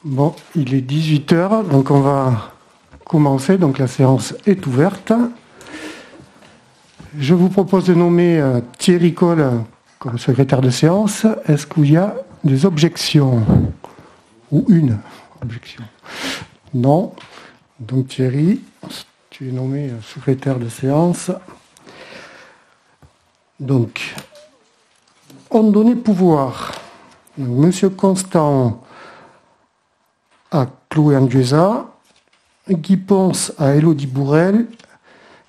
Bon, il est 18 heures, donc on va commencer. Donc la séance est ouverte. Je vous propose de nommer Thierry Coll comme secrétaire de séance. Est-ce qu'il y a des objections ou une objection? Non. Donc Thierry, tu es nommé secrétaire de séance. Donc, on donnait pouvoir. Donc, Monsieur Constant à Chloé Andueza, Guy Ponce à Élodie Bourrel,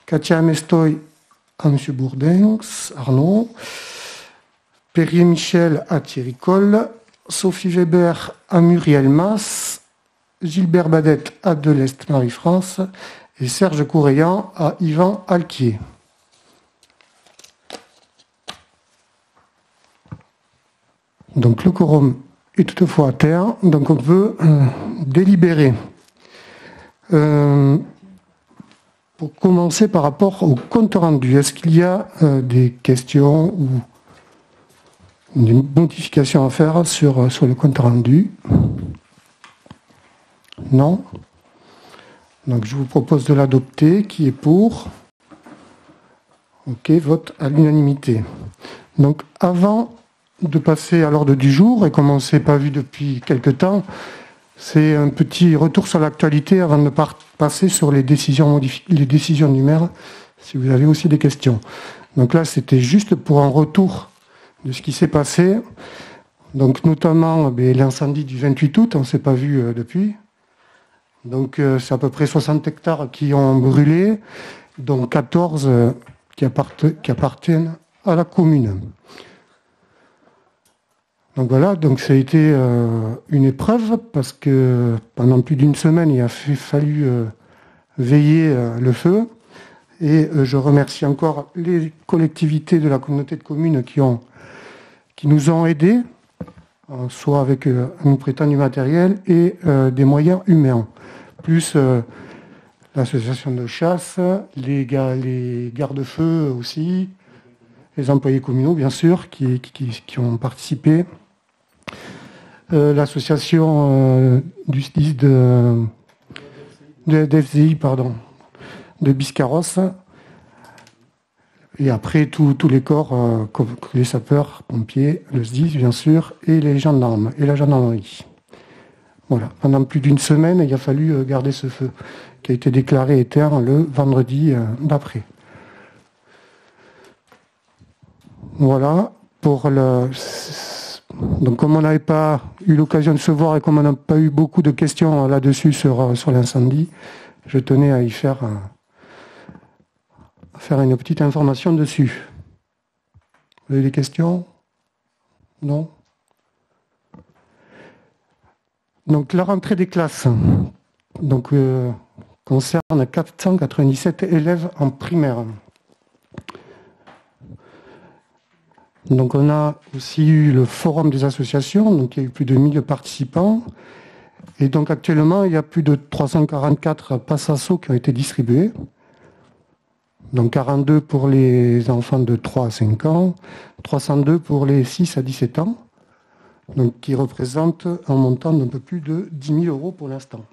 Katia Amestoy à M. Bourdins, Arnaud, Perrier-Michel à Thierry Coll, Sophie Weber à Muriel Mas, Gilbert Badette à Delest Marie-France et Serge Courreillan à Yvan Alquier. Donc le quorum est toutefois à terre, donc on peut délibérer. Pour commencer par rapport au compte rendu, est-ce qu'il y a des questions ou une modification à faire sur le compte rendu? Non. Donc je vous propose de l'adopter. Qui est pour? Ok, vote à l'unanimité. Donc avant de passer à l'ordre du jour, et comme on ne s'est pas vu depuis quelque temps, c'est un petit retour sur l'actualité avant de passer sur les décisions du maire, si vous avez aussi des questions. Donc là, c'était juste pour un retour de ce qui s'est passé. Donc notamment l'incendie du 28 août, on ne s'est pas vu depuis. Donc c'est à peu près 60 hectares qui ont brûlé, dont 14 qui appartiennent à la commune. Donc voilà, donc ça a été une épreuve parce que pendant plus d'une semaine, il a fallu veiller le feu. Et je remercie encore les collectivités de la communauté de communes qui nous ont aidés, soit avec nous prêtant du matériel et des moyens humains, plus l'association de chasse, les gardes-feux aussi, les employés communaux bien sûr qui ont participé. L'association du SDIS de FCI, de Biscarrosse, et après tous les corps, les sapeurs, pompiers, le SDIS bien sûr, et les gendarmes, et la gendarmerie. Voilà, pendant plus d'une semaine, il a fallu garder ce feu, qui a été déclaré éteint le vendredi d'après. Voilà, pour le... Donc comme on n'avait pas eu l'occasion de se voir et comme on n'a pas eu beaucoup de questions là-dessus sur l'incendie, je tenais à y faire une petite information dessus. Vous avez des questions? Non? Donc la rentrée des classes concerne 497 élèves en primaire. Donc on a aussi eu le forum des associations, donc il y a eu plus de 1000 participants. Et donc actuellement, il y a plus de 344 passes ASSO qui ont été distribués. Donc 42 pour les enfants de 3 à 5 ans, 302 pour les 6 à 17 ans, donc qui représentent un montant d'un peu plus de 10 000 € pour l'instant.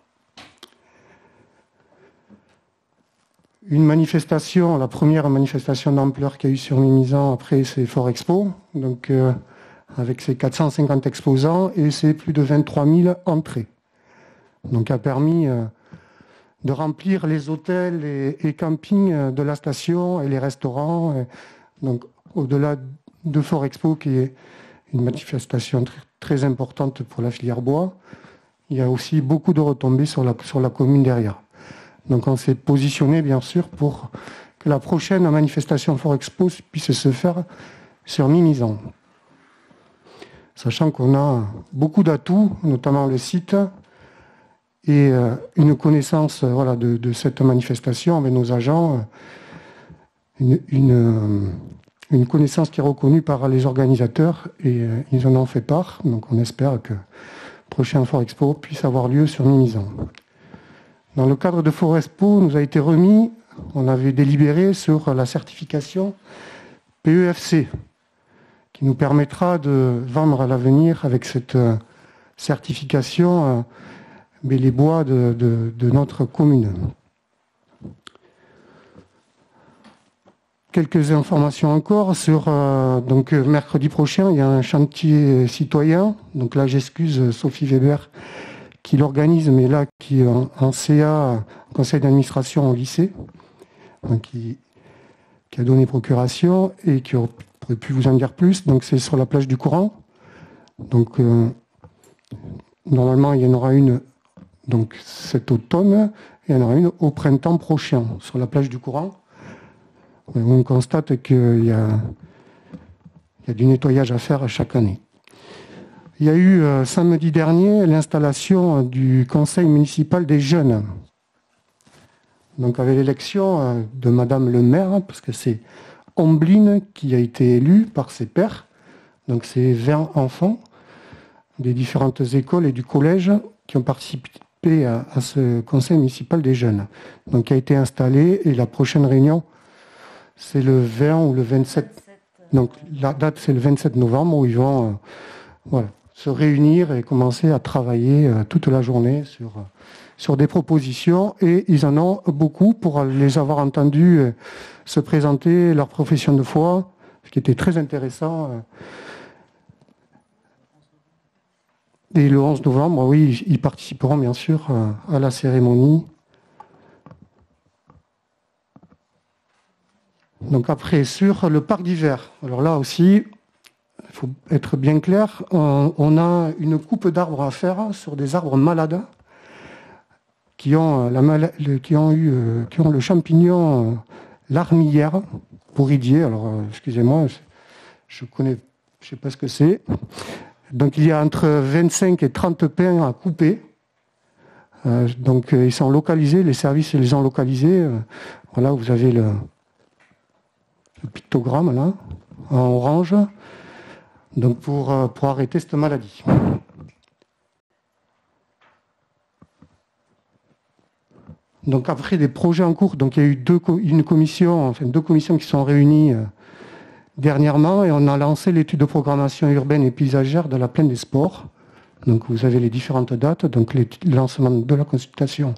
Une manifestation, la première manifestation d'ampleur qu'il y a eu sur Mimizan après, c'est Forexpo, donc avec ses 450 exposants et ses plus de 23 000 entrées. Donc a permis de remplir les hôtels et campings de la station et les restaurants. Donc au-delà de Forexpo, qui est une manifestation très importante pour la filière bois, il y a aussi beaucoup de retombées sur la commune derrière. Donc on s'est positionné bien sûr pour que la prochaine manifestation Forexpo puisse se faire sur Mimizan. Sachant qu'on a beaucoup d'atouts, notamment le site, et une connaissance de cette manifestation avec nos agents, une connaissance qui est reconnue par les organisateurs et ils en ont fait part. Donc on espère que le prochain Forexpo puisse avoir lieu sur Mimizan. Dans le cadre de Forexpo, nous a été remis, on avait délibéré sur la certification PEFC, qui nous permettra de vendre à l'avenir avec cette certification mais les bois de notre commune. Quelques informations encore sur donc mercredi prochain, il y a un chantier citoyen. Donc là, j'excuse Sophie Weber qui l'organise, mais là qui est en CA, conseil d'administration au lycée, donc qui a donné procuration et qui aurait pu vous en dire plus. Donc c'est sur la plage du Courant. Donc normalement, il y en aura une donc cet automne et il y en aura une au printemps prochain sur la plage du Courant. On constate qu'il y a du nettoyage à faire chaque année. Il y a eu samedi dernier l'installation du conseil municipal des jeunes. Donc avec l'élection de Madame le maire, parce que c'est Ombline qui a été élue par ses pairs. Donc c'est 20 enfants des différentes écoles et du collège qui ont participé à ce conseil municipal des jeunes. Donc qui a été installé et la prochaine réunion, c'est le 20 ou le 27. Donc la date, c'est le 27 novembre où ils vont se réunir et commencer à travailler toute la journée sur des propositions. Et ils en ont beaucoup pour les avoir entendus se présenter leur profession de foi, ce qui était très intéressant. Et le 11 novembre, oui, ils participeront bien sûr à la cérémonie. Donc après, sur le parc d'hiver, alors là aussi, il faut être bien clair, on a une coupe d'arbres à faire sur des arbres malades qui ont le champignon l'armillière bourridier. Alors, excusez-moi, je sais pas ce que c'est. Donc il y a entre 25 et 30 pins à couper. Donc ils sont localisés, les services les ont localisés. Voilà, vous avez le pictogramme là, en orange, donc pour arrêter cette maladie. Donc après des projets en cours, donc il y a eu deux commissions qui sont réunies dernièrement et on a lancé l'étude de programmation urbaine et paysagère de la plaine des sports. Donc vous avez les différentes dates, donc le lancement de la consultation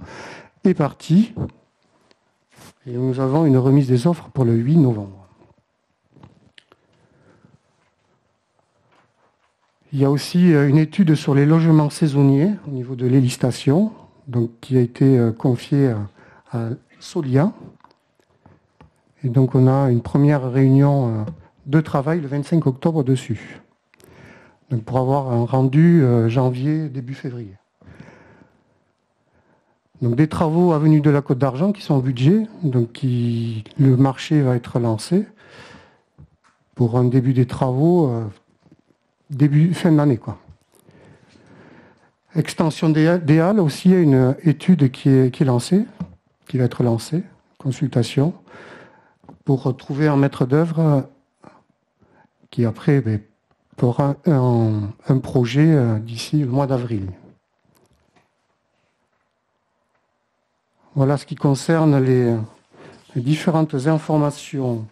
est parti et nous avons une remise des offres pour le 8 novembre. Il y a aussi une étude sur les logements saisonniers au niveau de l'élistation, donc qui a été confiée à Solia. Et donc on a une première réunion de travail le 25 octobre dessus. Donc pour avoir un rendu janvier, début février. Donc des travaux avenue de la Côte d'Argent qui sont au budget, donc le marché va être lancé pour un début des travaux fin de l'année, quoi. Extension des Halles aussi, il y a une étude qui est lancée, qui va être lancée, consultation, pour trouver un maître d'œuvre qui après fera un projet d'ici le mois d'avril. Voilà ce qui concerne les différentes informations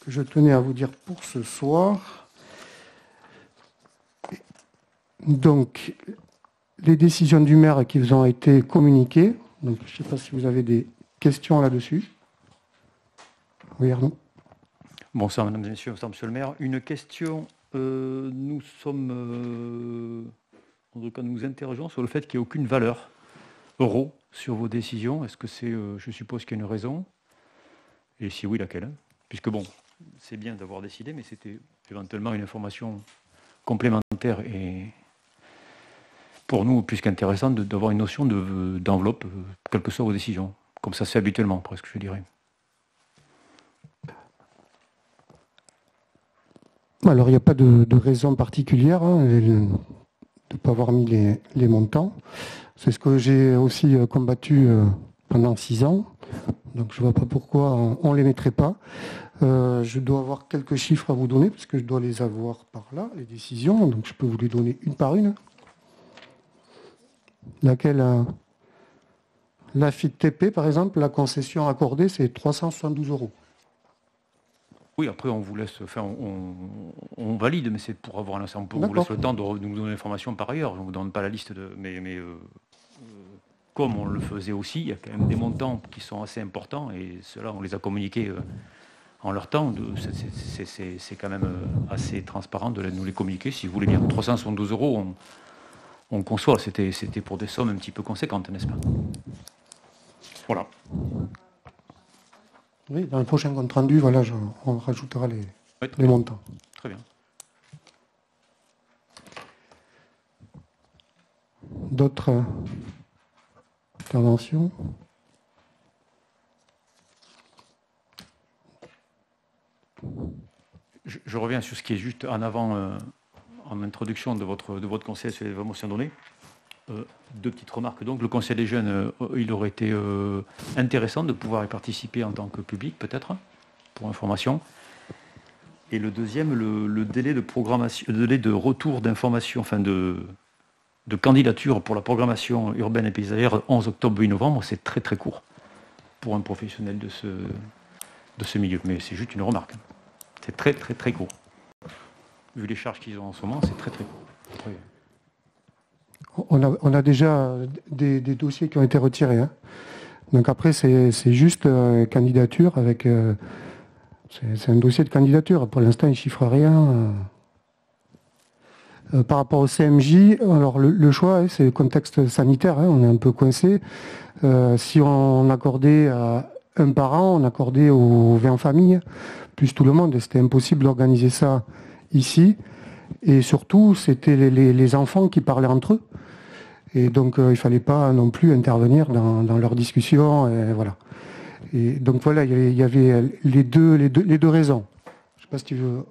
que je tenais à vous dire pour ce soir. Donc, les décisions du maire qui vous ont été communiquées. Donc, je ne sais pas si vous avez des questions là-dessus. Oui, Arnaud. Bonsoir, mesdames et messieurs, bonsoir, monsieur le maire. Une question. Nous nous interrogeons sur le fait qu'il n'y ait aucune valeur euro sur vos décisions. Est-ce que c'est, je suppose qu'il y a une raison? Et si oui, laquelle? Puisque bon, c'est bien d'avoir décidé, mais c'était éventuellement une information complémentaire et pour nous plus qu'intéressante d'avoir une notion d'enveloppe, quelles que soient vos décisions, comme ça c'est habituellement, presque, je dirais. Alors, il n'y a pas de raison particulière de ne pas avoir mis les montants. C'est ce que j'ai aussi combattu pendant 6 ans. Donc, je ne vois pas pourquoi on ne les mettrait pas. Je dois avoir quelques chiffres à vous donner, parce que je dois les avoir par là, les décisions. Donc, je peux vous les donner une par une. Laquelle la FITP, par exemple, la concession accordée, c'est 372 €. Oui, après, on vous laisse, enfin, on valide, mais c'est pour avoir un ensemble. On vous laisse le temps de nous donner l'information par ailleurs. On ne vous donne pas la liste de. Mais comme on le faisait aussi, il y a quand même des montants qui sont assez importants et ceux-là, on les a communiqués en leur temps. C'est quand même assez transparent de nous les communiquer. Si vous voulez bien, 372 €, on conçoit. C'était pour des sommes un petit peu conséquentes, n'est-ce pas? Voilà. Oui, dans le prochain compte rendu, voilà, on rajoutera les montants. Très bien. D'autres interventions? Je reviens sur ce qui est juste en avant, en introduction de votre conseil sur les motions données. Deux petites remarques. Donc, le conseil des jeunes, il aurait été intéressant de pouvoir y participer en tant que public, peut-être, pour information. Et le deuxième, le délai de programmation, le délai de retour d'information, enfin de candidature pour la programmation urbaine et paysagère, 11 octobre, 8 novembre, c'est très très court pour un professionnel de ce milieu. Mais c'est juste une remarque. C'est très très très court. Vu les charges qu'ils ont en ce moment, c'est très très court. Oui. On a déjà des dossiers qui ont été retirés. Hein. Donc après, c'est juste candidature avec... c'est un dossier de candidature. Pour l'instant, il ne chiffre rien. Par rapport au CMJ, alors le choix, c'est le contexte sanitaire. Hein, on est un peu coincé. Si on accordait à un parent, on accordait aux 20 familles, plus tout le monde. C'était impossible d'organiser ça ici. Et surtout, c'était les enfants qui parlaient entre eux. Et donc, il ne fallait pas non plus intervenir dans leurs discussions. Et voilà. Et donc, voilà, il y avait les deux raisons. Je ne sais pas si tu veux...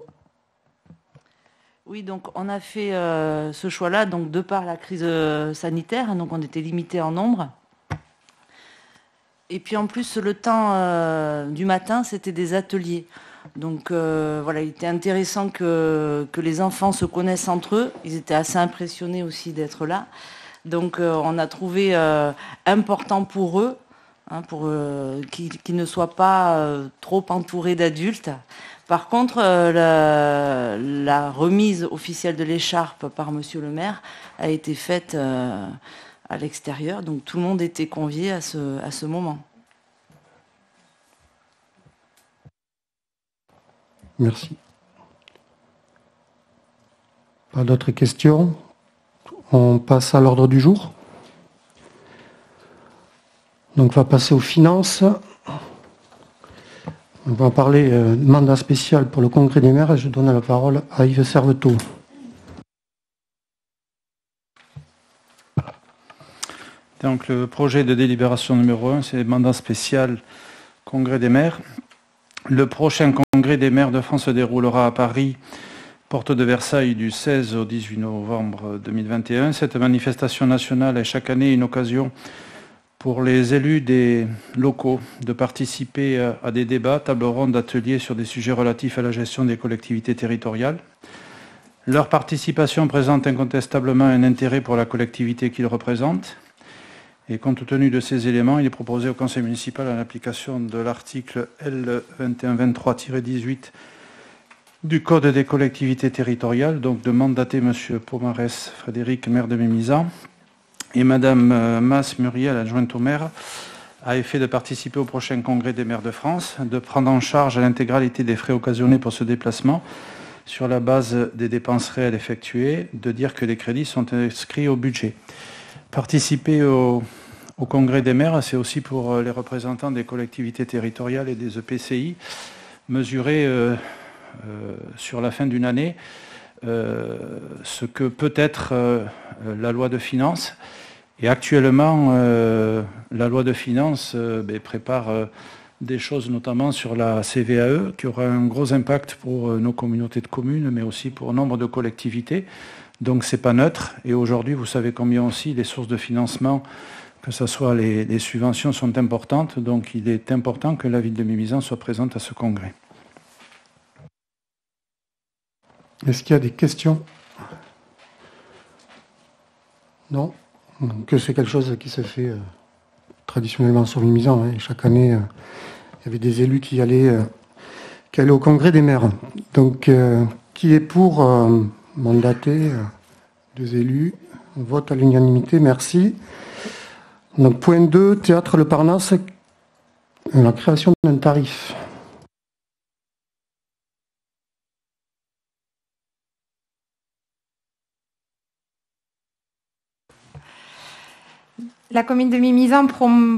Oui, donc on a fait ce choix-là donc de par la crise sanitaire. Donc, on était limité en nombre. Et puis, en plus, le temps du matin, c'était des ateliers. Donc, voilà, il était intéressant que les enfants se connaissent entre eux. Ils étaient assez impressionnés aussi d'être là. Donc, on a trouvé important pour eux, hein, pour qu'ils ne soient pas trop entourés d'adultes. Par contre, la remise officielle de l'écharpe par Monsieur le maire a été faite à l'extérieur. Donc, tout le monde était convié à ce moment. Merci. Pas d'autres questions? On passe à l'ordre du jour. Donc on va passer aux finances. On va parler de mandat spécial pour le Congrès des maires et je donne la parole à Yves Servetot. Donc le projet de délibération numéro 1, c'est le mandat spécial Congrès des maires. Le prochain Congrès des maires de France se déroulera à Paris, porte de Versailles, du 16 au 18 novembre 2021. Cette manifestation nationale est chaque année une occasion pour les élus des locaux de participer à des débats, tables rondes, ateliers sur des sujets relatifs à la gestion des collectivités territoriales. Leur participation présente incontestablement un intérêt pour la collectivité qu'ils représentent. Et compte tenu de ces éléments, il est proposé au Conseil municipal, en application de l'article L2123-18 du Code des collectivités territoriales, donc de mandater M. Pomarès Frédéric, maire de Mimizan, et Mme Mas Muriel, adjointe au maire, à effet de participer au prochain Congrès des maires de France, de prendre en charge l'intégralité des frais occasionnés pour ce déplacement sur la base des dépenses réelles effectuées, de dire que les crédits sont inscrits au budget. Participer au Congrès des maires, c'est aussi pour les représentants des collectivités territoriales et des EPCI, mesurer sur la fin d'une année ce que peut être la loi de finances. Et actuellement, la loi de finances prépare des choses notamment sur la CVAE qui aura un gros impact pour nos communautés de communes, mais aussi pour nombre de collectivités. Donc c'est pas neutre. Et aujourd'hui, vous savez combien aussi les sources de financement, que ce soit les subventions, sont importantes. Donc il est important que la ville de Mimizan soit présente à ce congrès. Est-ce qu'il y a des questions? Non. Donc c'est quelque chose qui se fait traditionnellement sur Mimizan. Hein. Chaque année, il y avait des élus qui allaient qu'elle est au congrès des maires. Donc, qui est pour mandater deux élus? On vote à l'unanimité, merci. Donc, point 2, Théâtre Le Parnasse, la création d'un tarif. La commune de Mimizan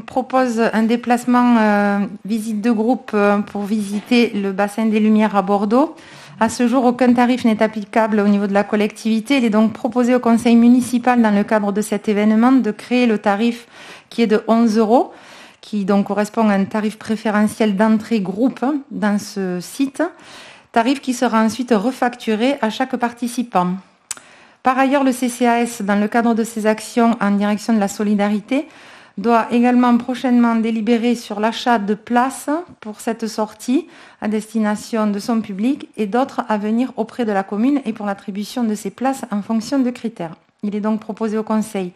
propose un déplacement visite de groupe pour visiter le bassin des Lumières à Bordeaux. À ce jour, aucun tarif n'est applicable au niveau de la collectivité. Il est donc proposé au conseil municipal, dans le cadre de cet événement, de créer le tarif qui est de 11 €, qui donc correspond à un tarif préférentiel d'entrée groupe dans ce site, tarif qui sera ensuite refacturé à chaque participant. Par ailleurs, le CCAS, dans le cadre de ses actions en direction de la solidarité, doit également prochainement délibérer sur l'achat de places pour cette sortie à destination de son public et d'autres à venir auprès de la commune et pour l'attribution de ces places en fonction de critères. Il est donc proposé au Conseil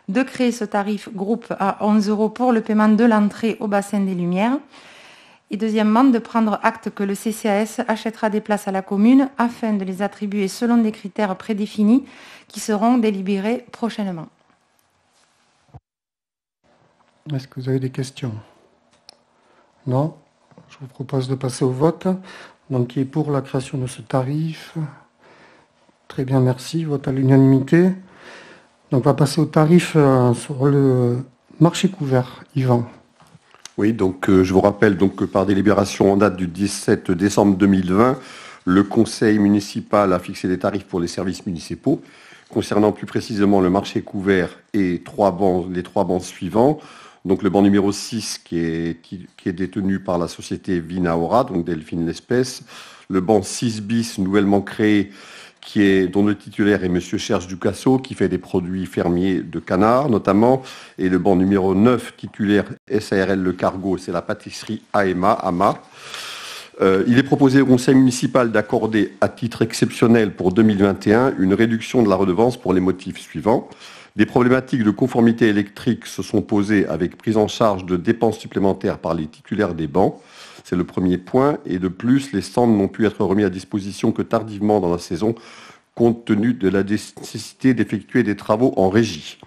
de créer ce tarif groupe à 11 € pour le paiement de l'entrée au bassin des Lumières. Et deuxièmement, de prendre acte que le CCAS achètera des places à la commune afin de les attribuer selon des critères prédéfinis qui seront délibérés prochainement. Est-ce que vous avez des questions? Non? Je vous propose de passer au vote. Donc, qui est pour la création de ce tarif? Très bien, merci. Vote à l'unanimité. Donc, on va passer au tarif sur le marché couvert. Yvan. Oui, donc je vous rappelle donc, que par délibération en date du 17 décembre 2020, le conseil municipal a fixé des tarifs pour les services municipaux, concernant plus précisément le marché couvert et les trois bancs suivants. Donc le banc numéro 6 qui est détenu par la société Vinaora, donc Delphine L'Espèce. Le banc 6 bis nouvellement créé, dont le titulaire est M. Cherche Ducasso, qui fait des produits fermiers de canard notamment. Et le banc numéro 9, titulaire SARL Le Cargo, c'est la pâtisserie AMA. Il est proposé au conseil municipal d'accorder à titre exceptionnel pour 2021 une réduction de la redevance pour les motifs suivants. Des problématiques de conformité électrique se sont posées avec prise en charge de dépenses supplémentaires par les titulaires des bancs. C'est le premier point. Et de plus, les stands n'ont pu être remis à disposition que tardivement dans la saison, compte tenu de la nécessité d'effectuer des travaux en régie.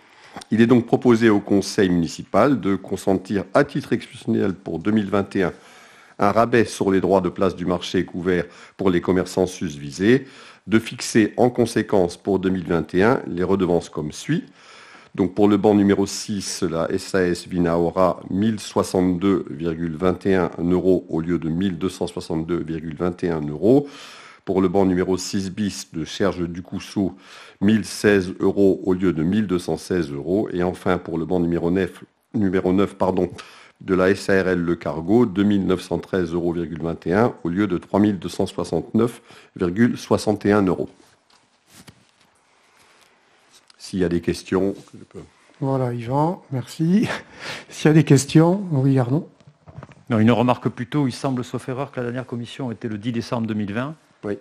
Il est donc proposé au conseil municipal de consentir à titre exceptionnel pour 2021 un rabais sur les droits de place du marché couvert pour les commerçants susvisés, de fixer en conséquence pour 2021 les redevances comme suit. Donc pour le banc numéro 6, la SAS Vinaora, 1062,21 € au lieu de 1262,21 €. Pour le banc numéro 6 bis de Cherche Ducasso, 1016 € au lieu de 1216 €. Et enfin pour le banc numéro 9 de la SARL Le Cargo, 2913,21 € au lieu de 3269,61 €. S'il y a des questions, je peux. Voilà, Yvan, merci. S'il y a des questions, oui, Arnaud. Non, une remarque plutôt, il semble, sauf erreur, que la dernière commission était le 10 décembre 2020. Oui.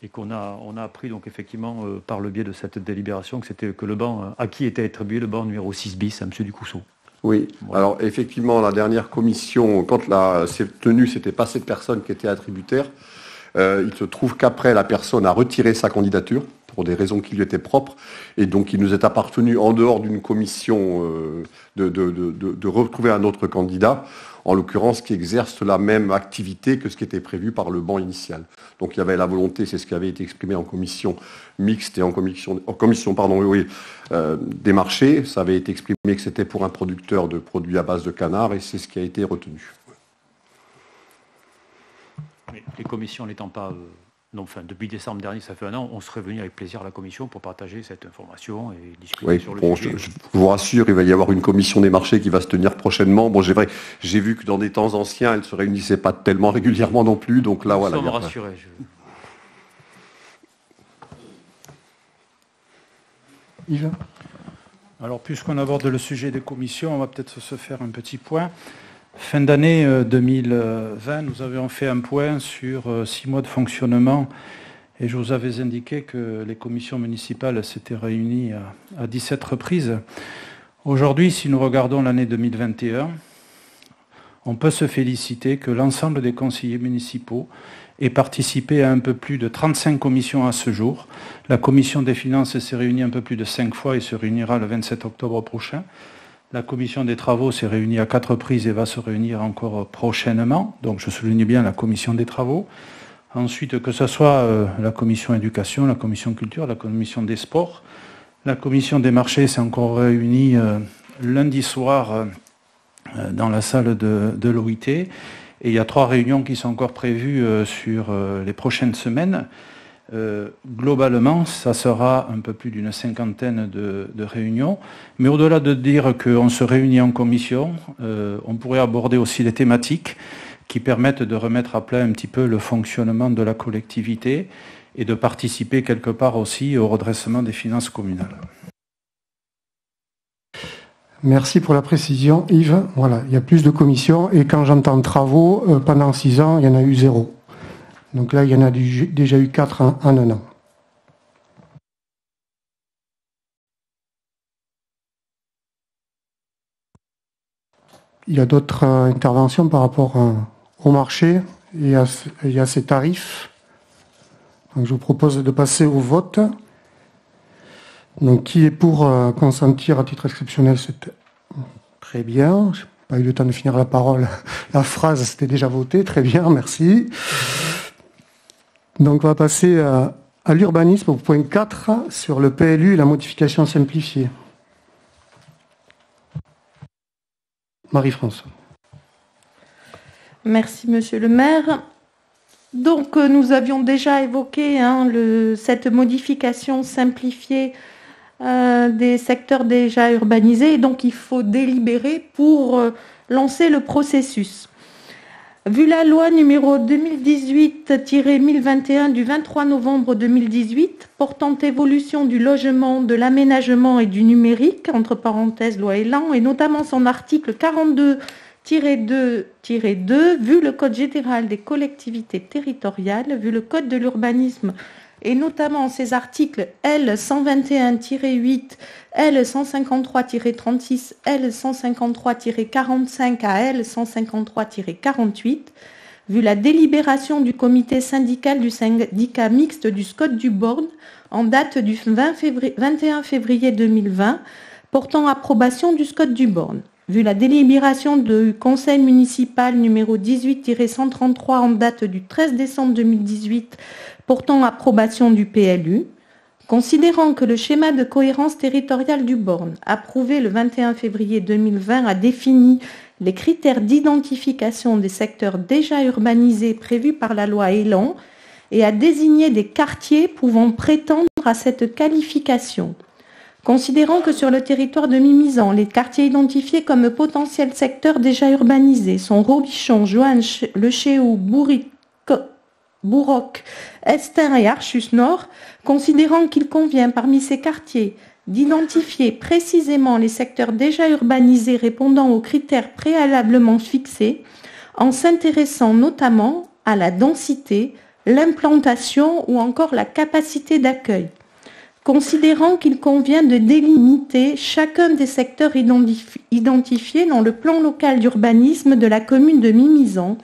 Et qu'on a appris donc effectivement par le biais de cette délibération que le banc à qui était attribué le banc numéro 6 bis à M. Ducasso. Oui, voilà. Alors effectivement, la dernière commission, quand c'est tenu, c'était pas cette personne qui était attributaire. Il se trouve qu'après, la personne a retiré sa candidature pour des raisons qui lui étaient propres. Et donc, il nous est appartenu, en dehors d'une commission, de retrouver un autre candidat, en l'occurrence, qui exerce la même activité que ce qui était prévu par le banc initial. Donc, il y avait la volonté, c'est ce qui avait été exprimé en commission mixte et en commission des marchés. Ça avait été exprimé que c'était pour un producteur de produits à base de canard, et c'est ce qui a été retenu. Mais les commissions n'étant pas... depuis décembre dernier, ça fait un an, on serait venu avec plaisir à la commission pour partager cette information et discuter sur le sujet. Je vous rassure, il va y avoir une commission des marchés qui va se tenir prochainement. Bon, j'ai vu que dans des temps anciens, elle ne se réunissait pas tellement régulièrement non plus, donc là, voilà. Nous sommes rassurés. Yves ? Alors, puisqu'on aborde le sujet des commissions, on va peut-être se faire un petit point. Fin d'année 2020, nous avions fait un point sur 6 mois de fonctionnement et je vous avais indiqué que les commissions municipales s'étaient réunies à 17 reprises. Aujourd'hui, si nous regardons l'année 2021, on peut se féliciter que l'ensemble des conseillers municipaux aient participé à un peu plus de 35 commissions à ce jour. La commission des finances s'est réunie un peu plus de 5 fois et se réunira le 27 octobre prochain. La commission des travaux s'est réunie à 4 reprises et va se réunir encore prochainement. Donc je souligne bien la commission des travaux. Ensuite, que ce soit la commission éducation, la commission culture, la commission des sports, la commission des marchés s'est encore réunie lundi soir dans la salle de l'OIT. Et il y a 3 réunions qui sont encore prévues sur les prochaines semaines. Globalement, ça sera un peu plus d'une 50aine de réunions. Mais au-delà de dire qu'on se réunit en commission, on pourrait aborder aussi les thématiques qui permettent de remettre à plat un petit peu le fonctionnement de la collectivité et de participer quelque part aussi au redressement des finances communales. Merci pour la précision, Yves. Voilà, il y a plus de commissions et quand j'entends travaux, pendant 6 ans, il y en a eu 0. Donc là, il y en a déjà eu 4 en 1 an. Il y a d'autres interventions par rapport au marché et à ces tarifs. Donc, je vous propose de passer au vote. Donc, qui est pour consentir à titre exceptionnel? Très bien. Je n'ai pas eu le temps de finir la parole. La phrase, c'était déjà voté. Très bien, merci. Donc, on va passer à l'urbanisme, au point 4, sur le PLU et la modification simplifiée. Marie-France. Merci, monsieur le maire. Donc, nous avions déjà évoqué cette modification simplifiée des secteurs déjà urbanisés. Et donc, il faut délibérer pour lancer le processus. Vu la loi numéro 2018-1021 du 23 novembre 2018 portant évolution du logement, de l'aménagement et du numérique, entre parenthèses loi Elan, et notamment son article 42-2-2, vu le Code général des collectivités territoriales, vu le Code de l'urbanisme, et notamment ses articles L121-8, L153-36, L153-45 à L153-48, vu la délibération du comité syndical du syndicat mixte du SCOT du Born en date du 21 février 2020, portant approbation du SCOT du Born, vu la délibération du conseil municipal numéro 18-133 en date du 13 décembre 2018, portant approbation du PLU, considérant que le schéma de cohérence territoriale du Born, approuvé le 21 février 2020, a défini les critères d'identification des secteurs déjà urbanisés prévus par la loi Elan et a désigné des quartiers pouvant prétendre à cette qualification. Considérant que sur le territoire de Mimizan, les quartiers identifiés comme potentiels secteurs déjà urbanisés sont Robichon, Joanne, Le Chéou, Bourroc, Estin et Archus Nord, considérant qu'il convient parmi ces quartiers d'identifier précisément les secteurs déjà urbanisés répondant aux critères préalablement fixés, en s'intéressant notamment à la densité, l'implantation ou encore la capacité d'accueil. Considérant qu'il convient de délimiter chacun des secteurs identifiés dans le plan local d'urbanisme de la commune de Mimizan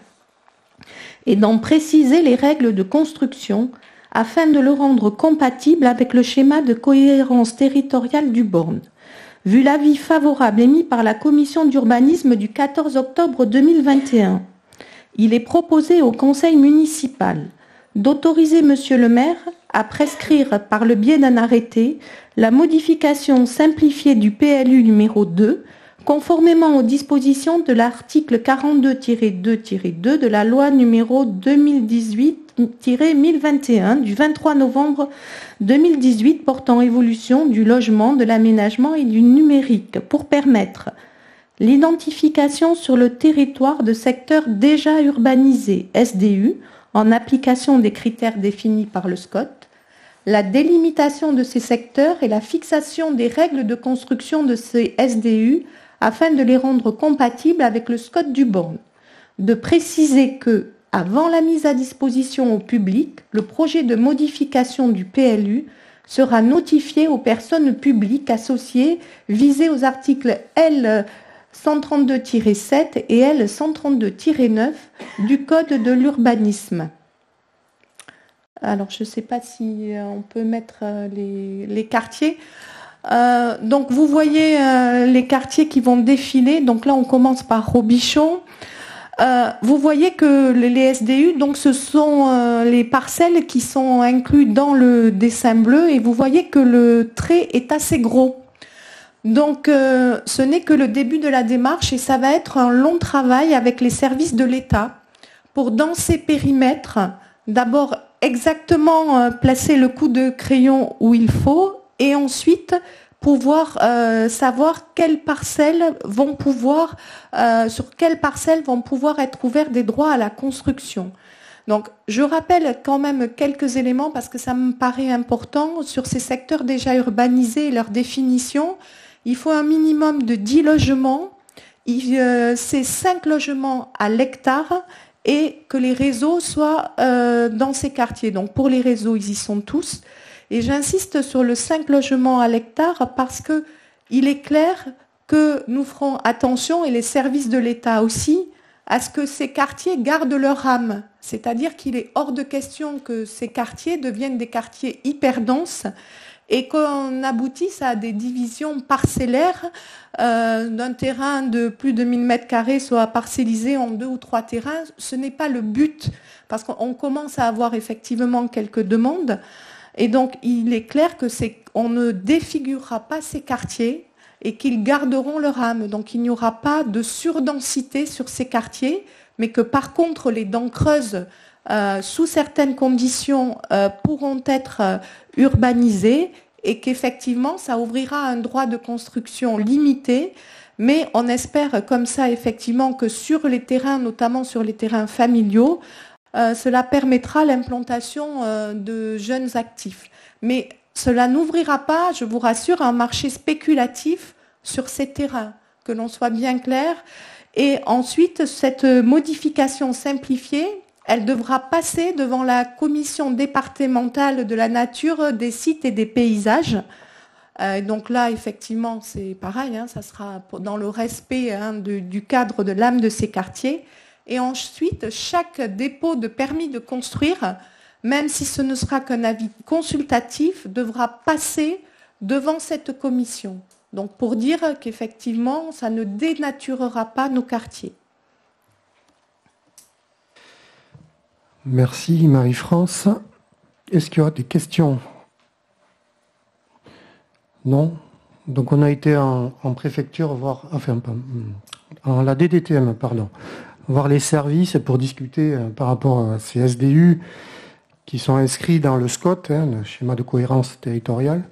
et d'en préciser les règles de construction afin de le rendre compatible avec le schéma de cohérence territoriale du Born. Vu l'avis favorable émis par la commission d'urbanisme du 14 octobre 2021, il est proposé au conseil municipal d'autoriser monsieur le maire à prescrire par le biais d'un arrêté la modification simplifiée du PLU numéro 2, conformément aux dispositions de l'article 42-2-2 de la loi numéro 2018-1021 du 23 novembre 2018 portant évolution du logement, de l'aménagement et du numérique pour permettre l'identification sur le territoire de secteurs déjà urbanisés, SDU, en application des critères définis par le SCOT, la délimitation de ces secteurs et la fixation des règles de construction de ces SDU afin de les rendre compatibles avec le SCOT du Born, de préciser que, avant la mise à disposition au public, le projet de modification du PLU sera notifié aux personnes publiques associées visées aux articles 132-7 et L 132-9 du Code de l'urbanisme. Alors, je ne sais pas si on peut mettre les quartiers. Donc, vous voyez les quartiers qui vont défiler. Donc là, on commence par Robichon. Vous voyez que les SDU, donc ce sont les parcelles qui sont incluses dans le dessin bleu, et vous voyez que le trait est assez gros. Donc, ce n'est que le début de la démarche, et ça va être un long travail avec les services de l'État pour, dans ces périmètres, d'abord exactement placer le coup de crayon où il faut, et ensuite pouvoir savoir quelles parcelles vont pouvoir, sur quelles parcelles vont pouvoir être ouverts des droits à la construction. Donc, je rappelle quand même quelques éléments parce que ça me paraît important sur ces secteurs déjà urbanisés et leur définition. Il faut un minimum de 10 logements, c'est 5 logements à l'hectare, et que les réseaux soient dans ces quartiers. Donc pour les réseaux, ils y sont tous. Et j'insiste sur le 5 logements à l'hectare parce qu'il est clair que nous ferons attention, et les services de l'État aussi, à ce que ces quartiers gardent leur âme. C'est-à-dire qu'il est hors de question que ces quartiers deviennent des quartiers hyper denses et qu'on aboutisse à des divisions parcellaires d'un terrain de plus de 1000 m² soit parcellisé en 2 ou 3 terrains. Ce n'est pas le but, parce qu'on commence à avoir effectivement quelques demandes. Et donc, il est clair qu'on ne défigurera pas ces quartiers et qu'ils garderont leur âme. Donc, il n'y aura pas de surdensité sur ces quartiers, mais que par contre, les dents creuses, sous certaines conditions, pourront être urbanisées, et qu'effectivement, ça ouvrira un droit de construction limité. Mais on espère comme ça, effectivement, que sur les terrains, notamment sur les terrains familiaux, cela permettra l'implantation de jeunes actifs. Mais cela n'ouvrira pas, je vous rassure, un marché spéculatif sur ces terrains, que l'on soit bien clair. Et ensuite, cette modification simplifiée, elle devra passer devant la commission départementale de la nature, des sites et des paysages. Donc là, effectivement, c'est pareil, ça sera dans le respect du cadre de l'âme de ces quartiers. Et ensuite, chaque dépôt de permis de construire, même si ce ne sera qu'un avis consultatif, devra passer devant cette commission. Donc pour dire qu'effectivement, ça ne dénaturera pas nos quartiers. Merci Marie-France. Est-ce qu'il y aura des questions? Non. Donc on a été en préfecture voir, en la DDTM, pardon, voir les services pour discuter par rapport à ces SDU qui sont inscrits dans le SCOT, le schéma de cohérence territoriale,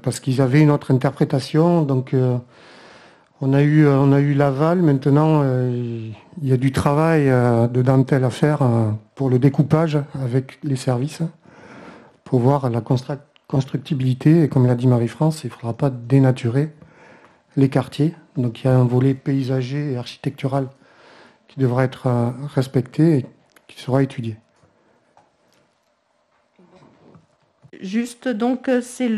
parce qu'ils avaient une autre interprétation. Donc on a eu l'aval. Maintenant, il y a du travail de dentelle à faire pour le découpage avec les services, pour voir la constructibilité. Et comme l'a dit Marie-France, il ne faudra pas dénaturer les quartiers. Donc il y a un volet paysager et architectural qui devra être respecté et qui sera étudié. Juste, donc, c'est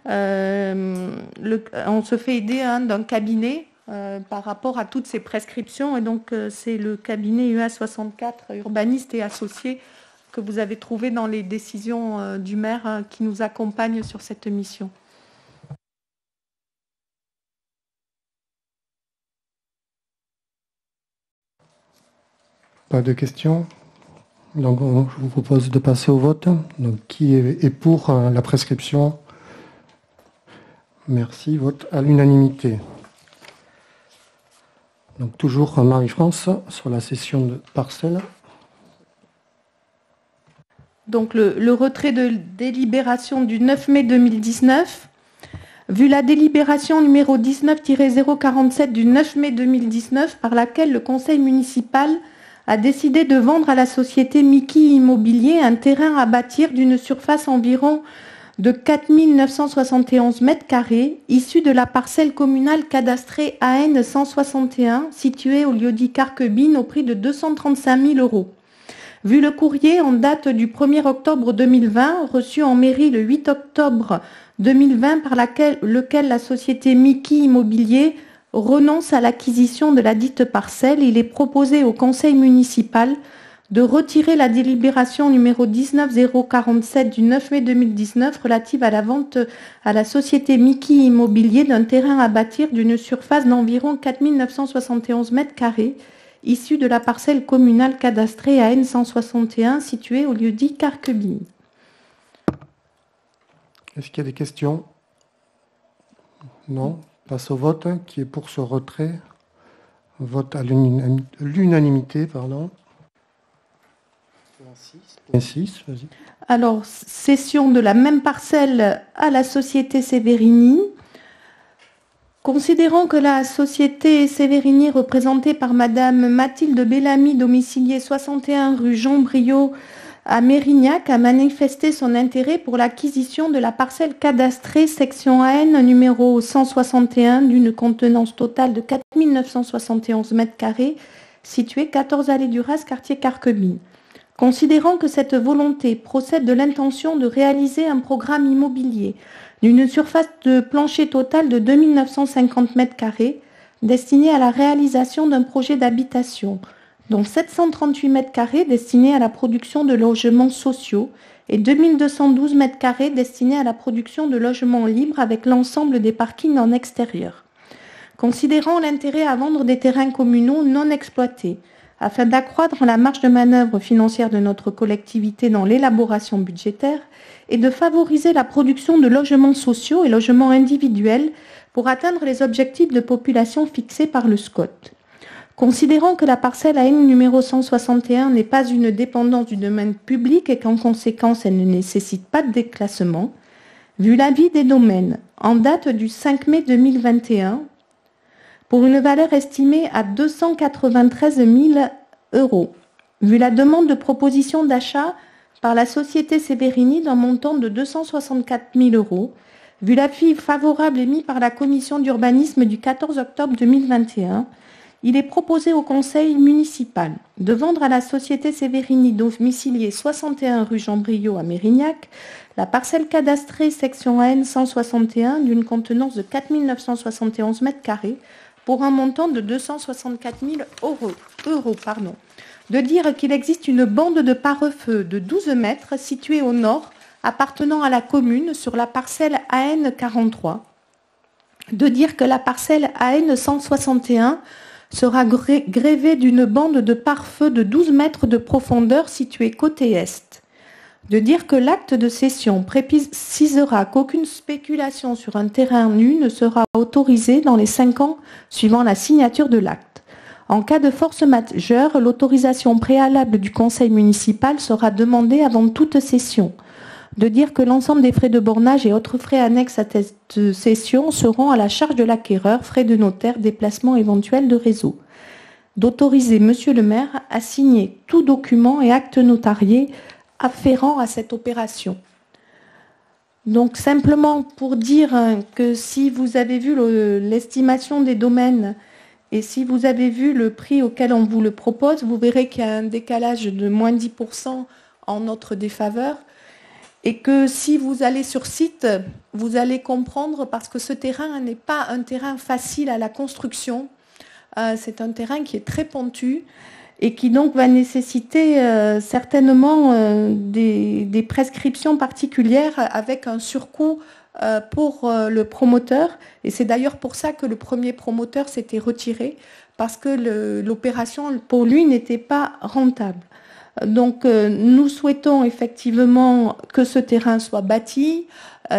on se fait aider d'un cabinet par rapport à toutes ces prescriptions, et donc c'est le cabinet UA64 urbaniste et associé que vous avez trouvé dans les décisions du maire qui nous accompagne sur cette mission. Pas de questions? Donc je vous propose de passer au vote. Donc qui est pour la prescription? Merci. Vote à l'unanimité. Donc toujours Marie-France sur la cession de parcelles. Donc le retrait de délibération du 9 mai 2019. Vu la délibération numéro 19-047 du 9 mai 2019 par laquelle le conseil municipal a décidé de vendre à la société Mickey Immobilier un terrain à bâtir d'une surface environ de 4 971 m², issu de la parcelle communale cadastrée AN 161, située au lieu-dit Carquebine, au prix de 235 000 €. Vu le courrier en date du 1er octobre 2020, reçu en mairie le 8 octobre 2020, par lequel la société Mickey Immobilier renonce à l'acquisition de la dite parcelle. Il est proposé au conseil municipal de retirer la délibération numéro 19047 du 9 mai 2019 relative à la vente à la société Mickey Immobilier d'un terrain à bâtir d'une surface d'environ 4971 m², issu de la parcelle communale cadastrée à N161 située au lieu-dit Carquebine. Est-ce qu'il y a des questions? Non. Passe au vote. Qui est pour ce retrait? Vote à l'unanimité, pardon. 6, vas-y. Alors, cession de la même parcelle à la société Severini. Considérant que la société Severini, représentée par Madame Mathilde Bellamy, domiciliée 61 rue Jean-Briot à Mérignac, a manifesté son intérêt pour l'acquisition de la parcelle cadastrée section AN numéro 161 d'une contenance totale de 4971 m², située 14 allée du Raz, quartier Carquebine. Considérant que cette volonté procède de l'intention de réaliser un programme immobilier d'une surface de plancher total de 2950 m², destiné à la réalisation d'un projet d'habitation, dont 738 m² destinés à la production de logements sociaux et 2212 m² destinés à la production de logements libres avec l'ensemble des parkings en extérieur. Considérant l'intérêt à vendre des terrains communaux non exploités, afin d'accroître la marge de manœuvre financière de notre collectivité dans l'élaboration budgétaire et de favoriser la production de logements sociaux et logements individuels pour atteindre les objectifs de population fixés par le SCOT. Considérant que la parcelle AN numéro 161 n'est pas une dépendance du domaine public et qu'en conséquence elle ne nécessite pas de déclassement, vu l'avis des domaines en date du 5 mai 2021, pour une valeur estimée à 293 000 €, vu la demande de proposition d'achat par la société Severini d'un montant de 264 000 €, vu l'avis favorable émis par la commission d'urbanisme du 14 octobre 2021, il est proposé au conseil municipal de vendre à la société Severini domiciliée 61 rue Jean-Briot à Mérignac la parcelle cadastrée section AN 161 d'une contenance de 4971 m² pour un montant de 264 000 €. De dire qu'il existe une bande de pare-feu de 12 mètres située au nord appartenant à la commune sur la parcelle AN 43. De dire que la parcelle AN 161 sera grévée d'une bande de pare-feu de 12 mètres de profondeur située côté est. De dire que l'acte de cession précisera qu'aucune spéculation sur un terrain nu ne sera autorisée dans les 5 ans suivant la signature de l'acte. En cas de force majeure, l'autorisation préalable du conseil municipal sera demandée avant toute cession. De dire que l'ensemble des frais de bornage et autres frais annexes à cette cession seront à la charge de l'acquéreur, frais de notaire, déplacement éventuel de réseau. D'autoriser Monsieur le maire à signer tout document et acte notarié afférent à cette opération. Donc simplement pour dire que si vous avez vu l'estimation des domaines et si vous avez vu le prix auquel on vous le propose, vous verrez qu'il y a un décalage de moins 10% en notre défaveur. Et que si vous allez sur site, vous allez comprendre parce que ce terrain n'est pas un terrain facile à la construction. C'est un terrain qui est très pentu et qui donc va nécessiter certainement des prescriptions particulières avec un surcoût pour le promoteur. Et c'est d'ailleurs pour ça que le premier promoteur s'était retiré, parce que l'opération pour lui n'était pas rentable. Donc, nous souhaitons effectivement que ce terrain soit bâti.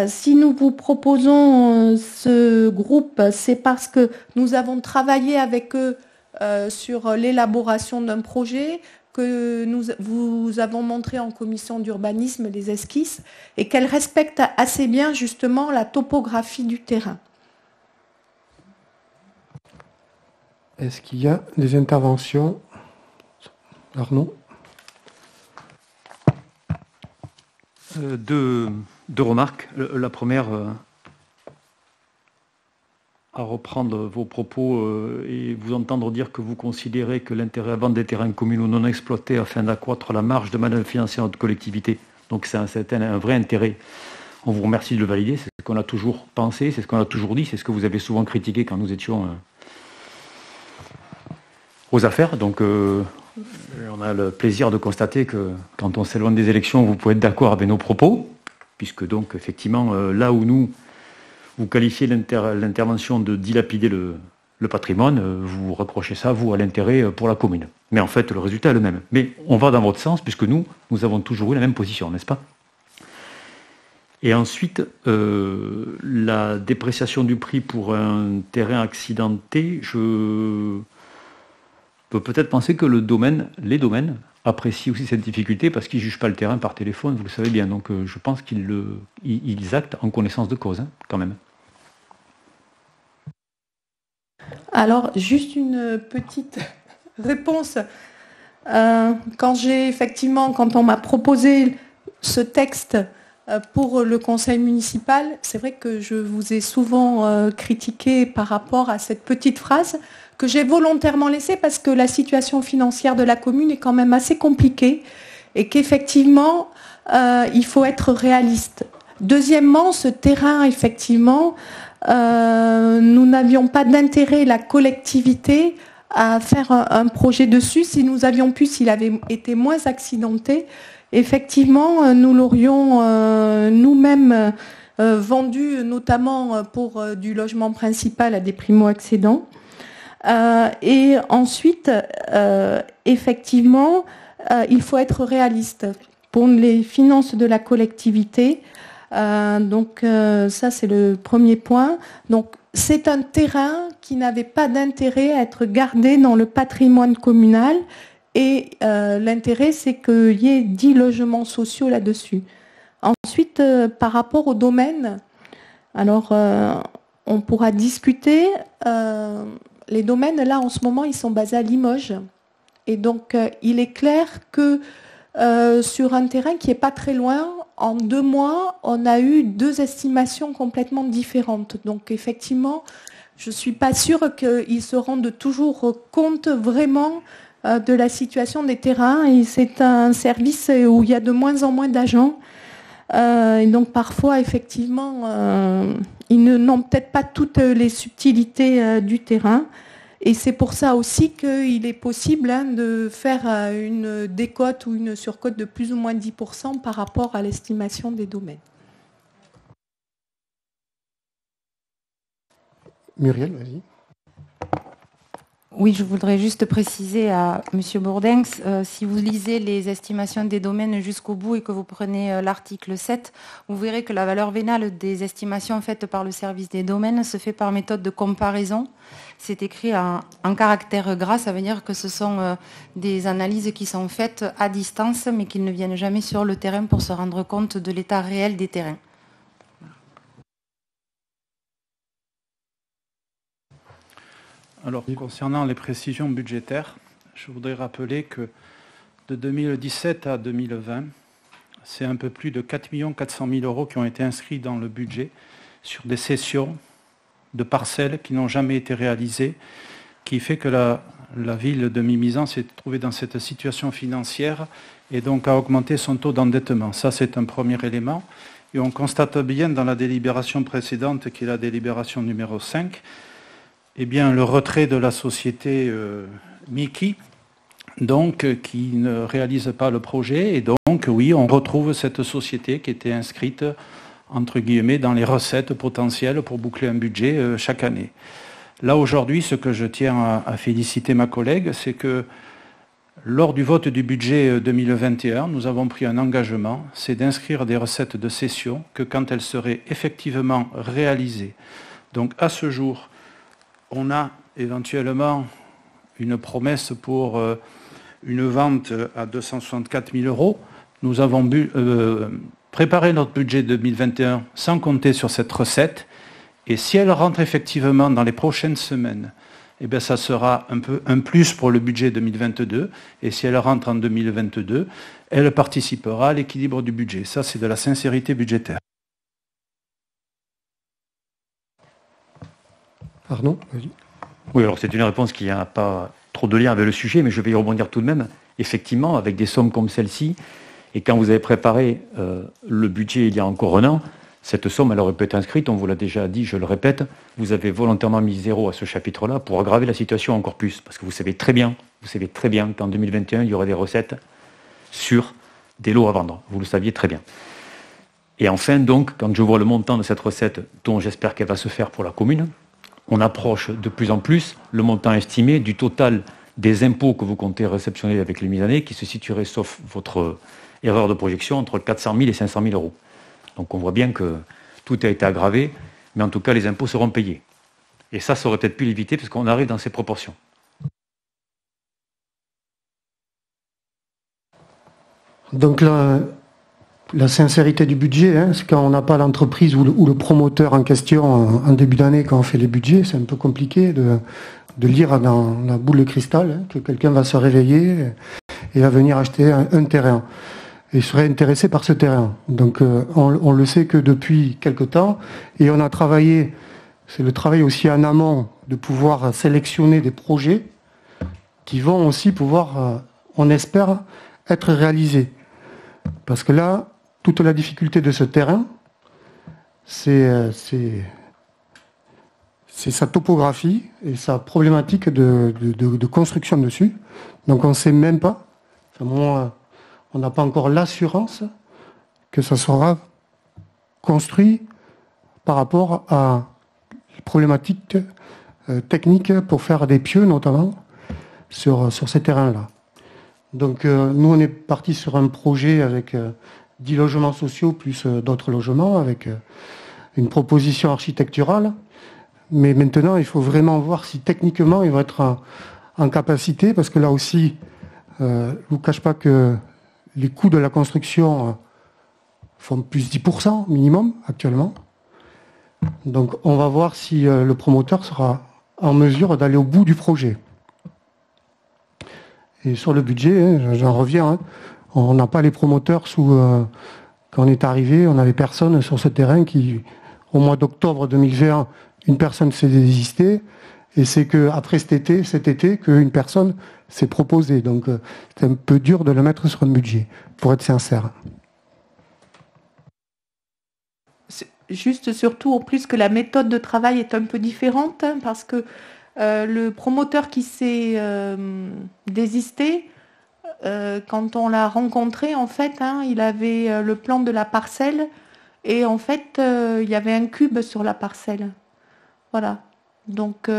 Si nous vous proposons ce groupe, c'est parce que nous avons travaillé avec eux sur l'élaboration d'un projet, que nous vous avons montré en commission d'urbanisme les esquisses et qu'elles respectent assez bien justement la topographie du terrain. Est-ce qu'il y a des interventions? Arnaud? Deux remarques. La première, à reprendre vos propos et vous entendre dire que vous considérez que l'intérêt à vendre des terrains communaux non exploités afin d'accroître la marge de manœuvre financière de notre collectivité, donc c'est un vrai intérêt. On vous remercie de le valider, c'est ce qu'on a toujours pensé, c'est ce qu'on a toujours dit, c'est ce que vous avez souvent critiqué quand nous étions aux affaires. Donc, on a le plaisir de constater que quand on s'éloigne des élections, vous pouvez être d'accord avec nos propos, puisque donc, effectivement, là où vous qualifiez l'intervention de dilapider le patrimoine, vous reprochez ça, vous, à l'intérêt pour la commune. Mais en fait, le résultat est le même. Mais on va dans votre sens, puisque nous avons toujours eu la même position, n'est-ce pas ? Et ensuite, la dépréciation du prix pour un terrain accidenté, je peux peut-être penser que les domaines apprécient aussi cette difficulté parce qu'ils ne jugent pas le terrain par téléphone, vous le savez bien. Donc je pense qu'ils actent en connaissance de cause, quand même. Alors, juste une petite réponse. Quand on m'a proposé ce texte pour le conseil municipal, c'est vrai que je vous ai souvent critiqué par rapport à cette petite phrase que j'ai volontairement laissée parce que la situation financière de la commune est quand même assez compliquée et qu'effectivement, il faut être réaliste. Deuxièmement, ce terrain, effectivement, nous n'avions pas d'intérêt, la collectivité, à faire un projet dessus. Si nous avions pu, s'il avait été moins accidenté, effectivement, nous l'aurions nous-mêmes vendu, notamment pour du logement principal à des primo-accédants. Et ensuite, effectivement, il faut être réaliste. Pour les finances de la collectivité, ça c'est le premier point. Donc c'est un terrain qui n'avait pas d'intérêt à être gardé dans le patrimoine communal et l'intérêt c'est qu'il y ait 10 logements sociaux là-dessus. Ensuite, par rapport au domaine, alors on pourra discuter. Les domaines là en ce moment ils sont basés à Limoges et donc il est clair que sur un terrain qui n'est pas très loin, en 2 mois, on a eu 2 estimations complètement différentes. Donc effectivement, je ne suis pas sûre qu'ils se rendent toujours compte vraiment de la situation des terrains. Et c'est un service où il y a de moins en moins d'agents. Et donc parfois, effectivement, ils n'ont peut-être pas toutes les subtilités du terrain. Et c'est pour ça aussi qu'il est possible de faire une décote ou une surcote de plus ou moins 10% par rapport à l'estimation des domaines. Muriel, vas-y. Oui, je voudrais juste préciser à M. Bourdinx, si vous lisez les estimations des domaines jusqu'au bout et que vous prenez l'article 7, vous verrez que la valeur vénale des estimations faites par le service des domaines se fait par méthode de comparaison. C'est écrit en caractère gras, ça veut dire que ce sont des analyses qui sont faites à distance, mais qui ne viennent jamais sur le terrain pour se rendre compte de l'état réel des terrains. Alors, concernant les précisions budgétaires, je voudrais rappeler que de 2017 à 2020, c'est un peu plus de 4 400 000 € qui ont été inscrits dans le budget sur des cessions de parcelles qui n'ont jamais été réalisées, qui fait que la ville de Mimizan s'est trouvée dans cette situation financière et donc a augmenté son taux d'endettement. Ça, c'est un premier élément. Et on constate bien dans la délibération précédente, qui est la délibération numéro 5, eh bien, le retrait de la société Mickey, donc, qui ne réalise pas le projet. Et donc, oui, on retrouve cette société qui était inscrite, entre guillemets, dans les recettes potentielles pour boucler un budget chaque année. Là, aujourd'hui, ce que je tiens à féliciter ma collègue, c'est que lors du vote du budget 2021, nous avons pris un engagement, c'est d'inscrire des recettes de cession que quand elles seraient effectivement réalisées. Donc, à ce jour, on a éventuellement une promesse pour une vente à 264 000 €. Nous avons préparé notre budget 2021 sans compter sur cette recette. Et si elle rentre effectivement dans les prochaines semaines, eh bien, ça sera un plus pour le budget 2022. Et si elle rentre en 2022, elle participera à l'équilibre du budget. Ça, c'est de la sincérité budgétaire. Arnaud, vas-y. Oui, alors c'est une réponse qui n'a pas trop de lien avec le sujet, mais je vais y rebondir tout de même. Effectivement, avec des sommes comme celle-ci, et quand vous avez préparé le budget il y a encore un an, Cette somme, elle aurait pu être inscrite, on vous l'a déjà dit, je le répète, vous avez volontairement mis 0 à ce chapitre-là pour aggraver la situation encore plus. Parce que vous savez très bien qu'en 2021, il y aurait des recettes sur des lots à vendre. Vous le saviez très bien. Et enfin, donc, quand je vois le montant de cette recette, dont j'espère qu'elle va se faire pour la commune, on approche de plus en plus le montant estimé du total des impôts que vous comptez réceptionner avec les mises années, qui se situerait, sauf votre erreur de projection, entre 400 000 et 500 000 euros. Donc on voit bien que tout a été aggravé, mais en tout cas les impôts seront payés. Et ça aurait peut-être pu l'éviter parce qu'on arrive dans ces proportions. Donc la sincérité du budget, c'est quand on n'a pas l'entreprise ou le promoteur en question en début d'année quand on fait les budgets, c'est un peu compliqué de lire dans la boule de cristal que quelqu'un va se réveiller et va venir acheter un terrain. Et serait intéressé par ce terrain. Donc on le sait que depuis quelque temps, et on a travaillé, c'est le travail aussi en amont, de pouvoir sélectionner des projets qui vont aussi pouvoir, on espère, être réalisés. Parce que là, toute la difficulté de ce terrain, c'est sa topographie et sa problématique de construction dessus. Donc on ne sait même pas, enfin, moi, on n'a pas encore l'assurance que ça sera construit par rapport à les problématiques techniques pour faire des pieux, notamment, sur ces terrains-là. Donc nous, on est parti sur un projet avec 10 logements sociaux plus d'autres logements, avec une proposition architecturale. Mais maintenant, il faut vraiment voir si techniquement, ils vont être en capacité, parce que là aussi, je ne vous cache pas que les coûts de la construction font plus 10% minimum actuellement. Donc on va voir si le promoteur sera en mesure d'aller au bout du projet. Et sur le budget, j'en reviens, on n'a pas les promoteurs quand on est arrivé, on n'avait personne sur ce terrain qui, au mois d'octobre 2021, une personne s'est désistée. Et c'est qu'après cet été, qu'une personne s'est proposée. Donc c'est un peu dur de le mettre sur un budget, pour être sincère. Juste surtout, en plus que la méthode de travail est un peu différente, parce que le promoteur qui s'est désisté, quand on l'a rencontré, en fait, il avait le plan de la parcelle, et en fait, il y avait un cube sur la parcelle. Voilà. Donc,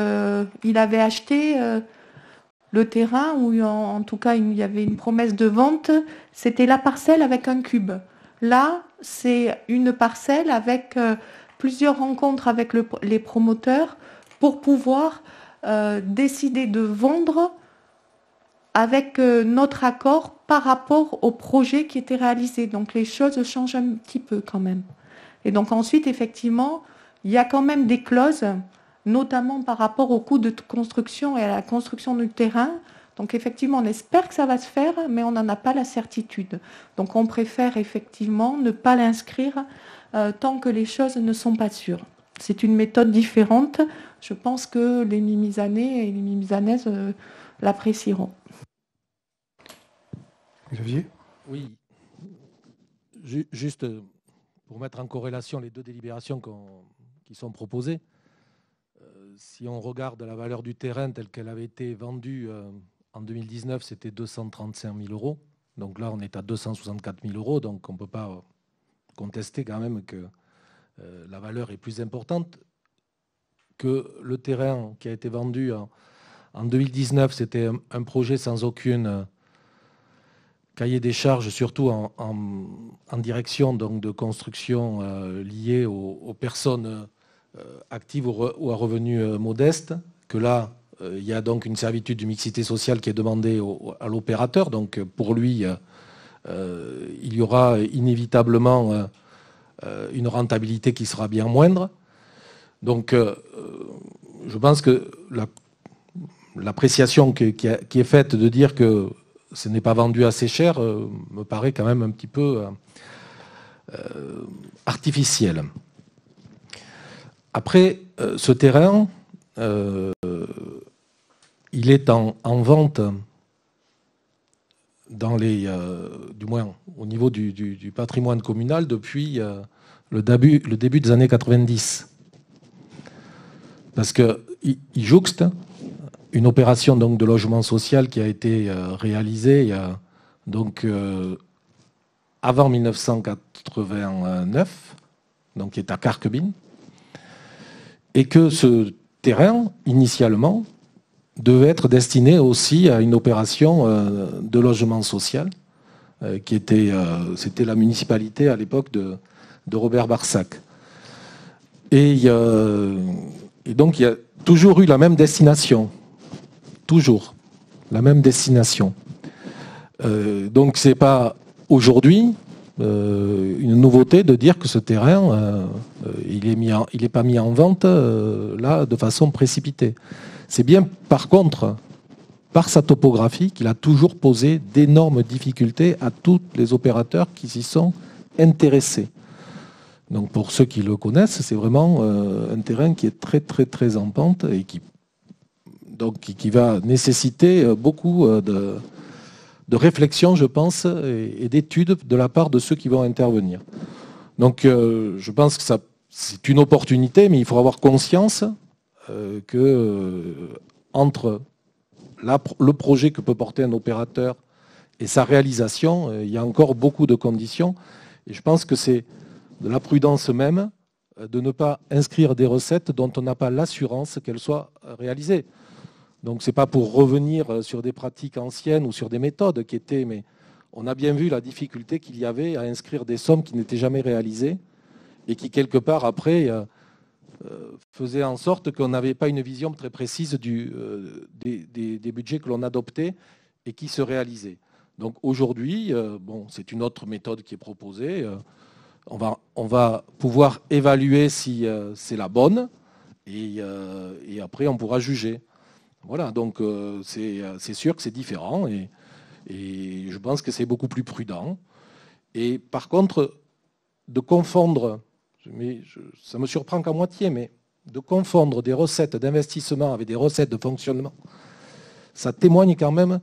il avait acheté le terrain où, en tout cas, il y avait une promesse de vente. C'était la parcelle avec un cube. Là, c'est une parcelle avec plusieurs rencontres avec les promoteurs pour pouvoir décider de vendre avec notre accord par rapport au projet qui était réalisé. Donc, les choses changent un petit peu quand même. Et donc, ensuite, effectivement, il y a quand même des clauses, notamment par rapport au coût de construction et à la construction du terrain. Donc effectivement, on espère que ça va se faire, mais on n'en a pas la certitude. Donc on préfère effectivement ne pas l'inscrire tant que les choses ne sont pas sûres. C'est une méthode différente. Je pense que les Mimisanais et les Mimisanaises l'apprécieront. Xavier ? Oui. Juste pour mettre en corrélation les deux délibérations qui sont proposées, si on regarde la valeur du terrain telle qu'elle avait été vendue en 2019, c'était 235 000 euros. Donc là, on est à 264 000 euros. Donc on ne peut pas contester quand même que la valeur est plus importante. Que le terrain qui a été vendu en 2019, c'était un projet sans aucune cahier des charges, surtout en direction donc, de construction liée aux personnes actives ou à revenus modestes, que là, il y a donc une servitude de mixité sociale qui est demandée à l'opérateur. Donc pour lui, il y aura inévitablement une rentabilité qui sera bien moindre. Donc je pense que l'appréciation qui est faite de dire que ce n'est pas vendu assez cher me paraît quand même un petit peu artificielle. Après, ce terrain, il est en vente du moins au niveau du patrimoine communal depuis le début des années 90. Parce qu'il jouxte une opération donc, de logement social qui a été réalisée avant 1989, donc qui est à Carquebine, et que ce terrain, initialement, devait être destiné aussi à une opération de logement social, c'était la municipalité à l'époque de Robert Barsac. Et donc il y a toujours eu la même destination. Toujours la même destination. Donc c'est pas aujourd'hui une nouveauté de dire que ce terrain il est pas mis en vente là de façon précipitée. C'est bien par contre par sa topographie qu'il a toujours posé d'énormes difficultés à tous les opérateurs qui s'y sont intéressés. Donc pour ceux qui le connaissent, c'est vraiment un terrain qui est très très très en pente et qui va nécessiter beaucoup de réflexion, je pense, et d'études de la part de ceux qui vont intervenir. Donc je pense que c'est une opportunité, mais il faut avoir conscience que entre le projet que peut porter un opérateur et sa réalisation, il y a encore beaucoup de conditions. Et je pense que c'est de la prudence même de ne pas inscrire des recettes dont on n'a pas l'assurance qu'elles soient réalisées. Donc ce n'est pas pour revenir sur des pratiques anciennes ou sur des méthodes qui étaient, mais on a bien vu la difficulté qu'il y avait à inscrire des sommes qui n'étaient jamais réalisées et qui, quelque part, après, faisaient en sorte qu'on n'avait pas une vision très précise des budgets que l'on adoptait et qui se réalisaient. Donc aujourd'hui, c'est une autre méthode qui est proposée. On va pouvoir évaluer si c'est la bonne et après on pourra juger. Voilà, donc c'est sûr que c'est différent et je pense que c'est beaucoup plus prudent. Et par contre, de confondre, ça me surprend qu'à moitié, mais de confondre des recettes d'investissement avec des recettes de fonctionnement, ça témoigne quand même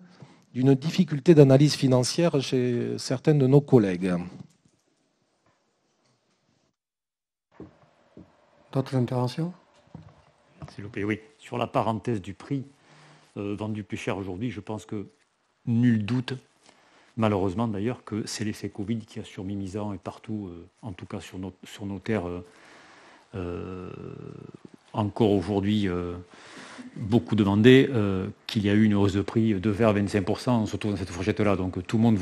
d'une difficulté d'analyse financière chez certains de nos collègues. D'autres interventions ? S'il vous plaît, oui. Sur la parenthèse du prix vendu plus cher aujourd'hui, je pense que nul doute, malheureusement d'ailleurs, que c'est l'effet Covid qui a surmis Misan et partout, en tout cas sur nos terres, encore aujourd'hui beaucoup demandé, qu'il y a eu une hausse de prix de vers 25%, on se trouve dans cette fourchette-là. Donc tout le monde,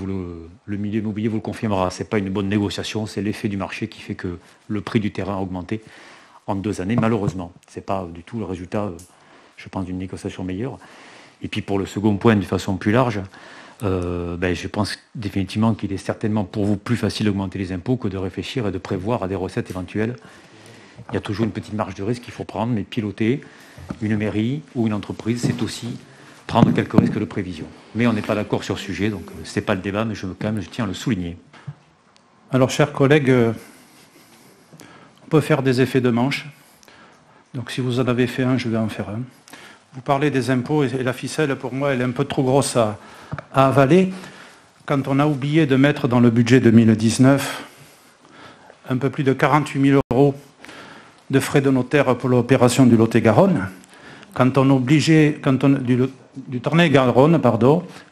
le milieu immobilier vous le confirmera, ce n'est pas une bonne négociation, c'est l'effet du marché qui fait que le prix du terrain a augmenté en 2 années, malheureusement. Ce n'est pas du tout le résultat, je pense, d'une négociation meilleure. Et puis pour le second point, de façon plus large, je pense définitivement qu'il est certainement pour vous plus facile d'augmenter les impôts que de réfléchir et de prévoir à des recettes éventuelles. Il y a toujours une petite marge de risque qu'il faut prendre, mais piloter une mairie ou une entreprise, c'est aussi prendre quelques risques de prévision. Mais on n'est pas d'accord sur ce sujet, donc ce n'est pas le débat, mais je tiens à le souligner. Alors, chers collègues, on peut faire des effets de manche. Donc si vous en avez fait un, je vais en faire un. Vous parlez des impôts et la ficelle, pour moi, elle est un peu trop grosse à avaler. Quand on a oublié de mettre dans le budget 2019 un peu plus de 48 000 € de frais de notaire pour l'opération du Lot-et-Garonne, du Tarn-et-Garonne,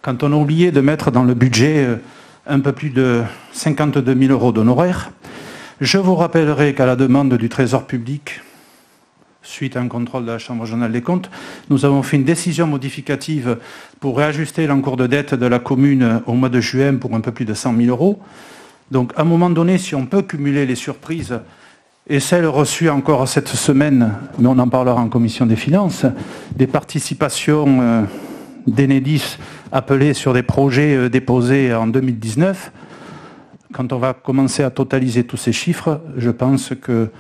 quand on a oublié de mettre dans le budget un peu plus de 52 000 € d'honoraires, je vous rappellerai qu'à la demande du Trésor public, suite à un contrôle de la Chambre régionale des comptes, nous avons fait une décision modificative pour réajuster l'encours de dette de la commune au mois de juin pour un peu plus de 100 000 €. Donc, à un moment donné, si on peut cumuler les surprises et celles reçues encore cette semaine, mais on en parlera en commission des finances, des participations d'Enedis appelées sur des projets déposés en 2019, quand on va commencer à totaliser tous ces chiffres, je pense que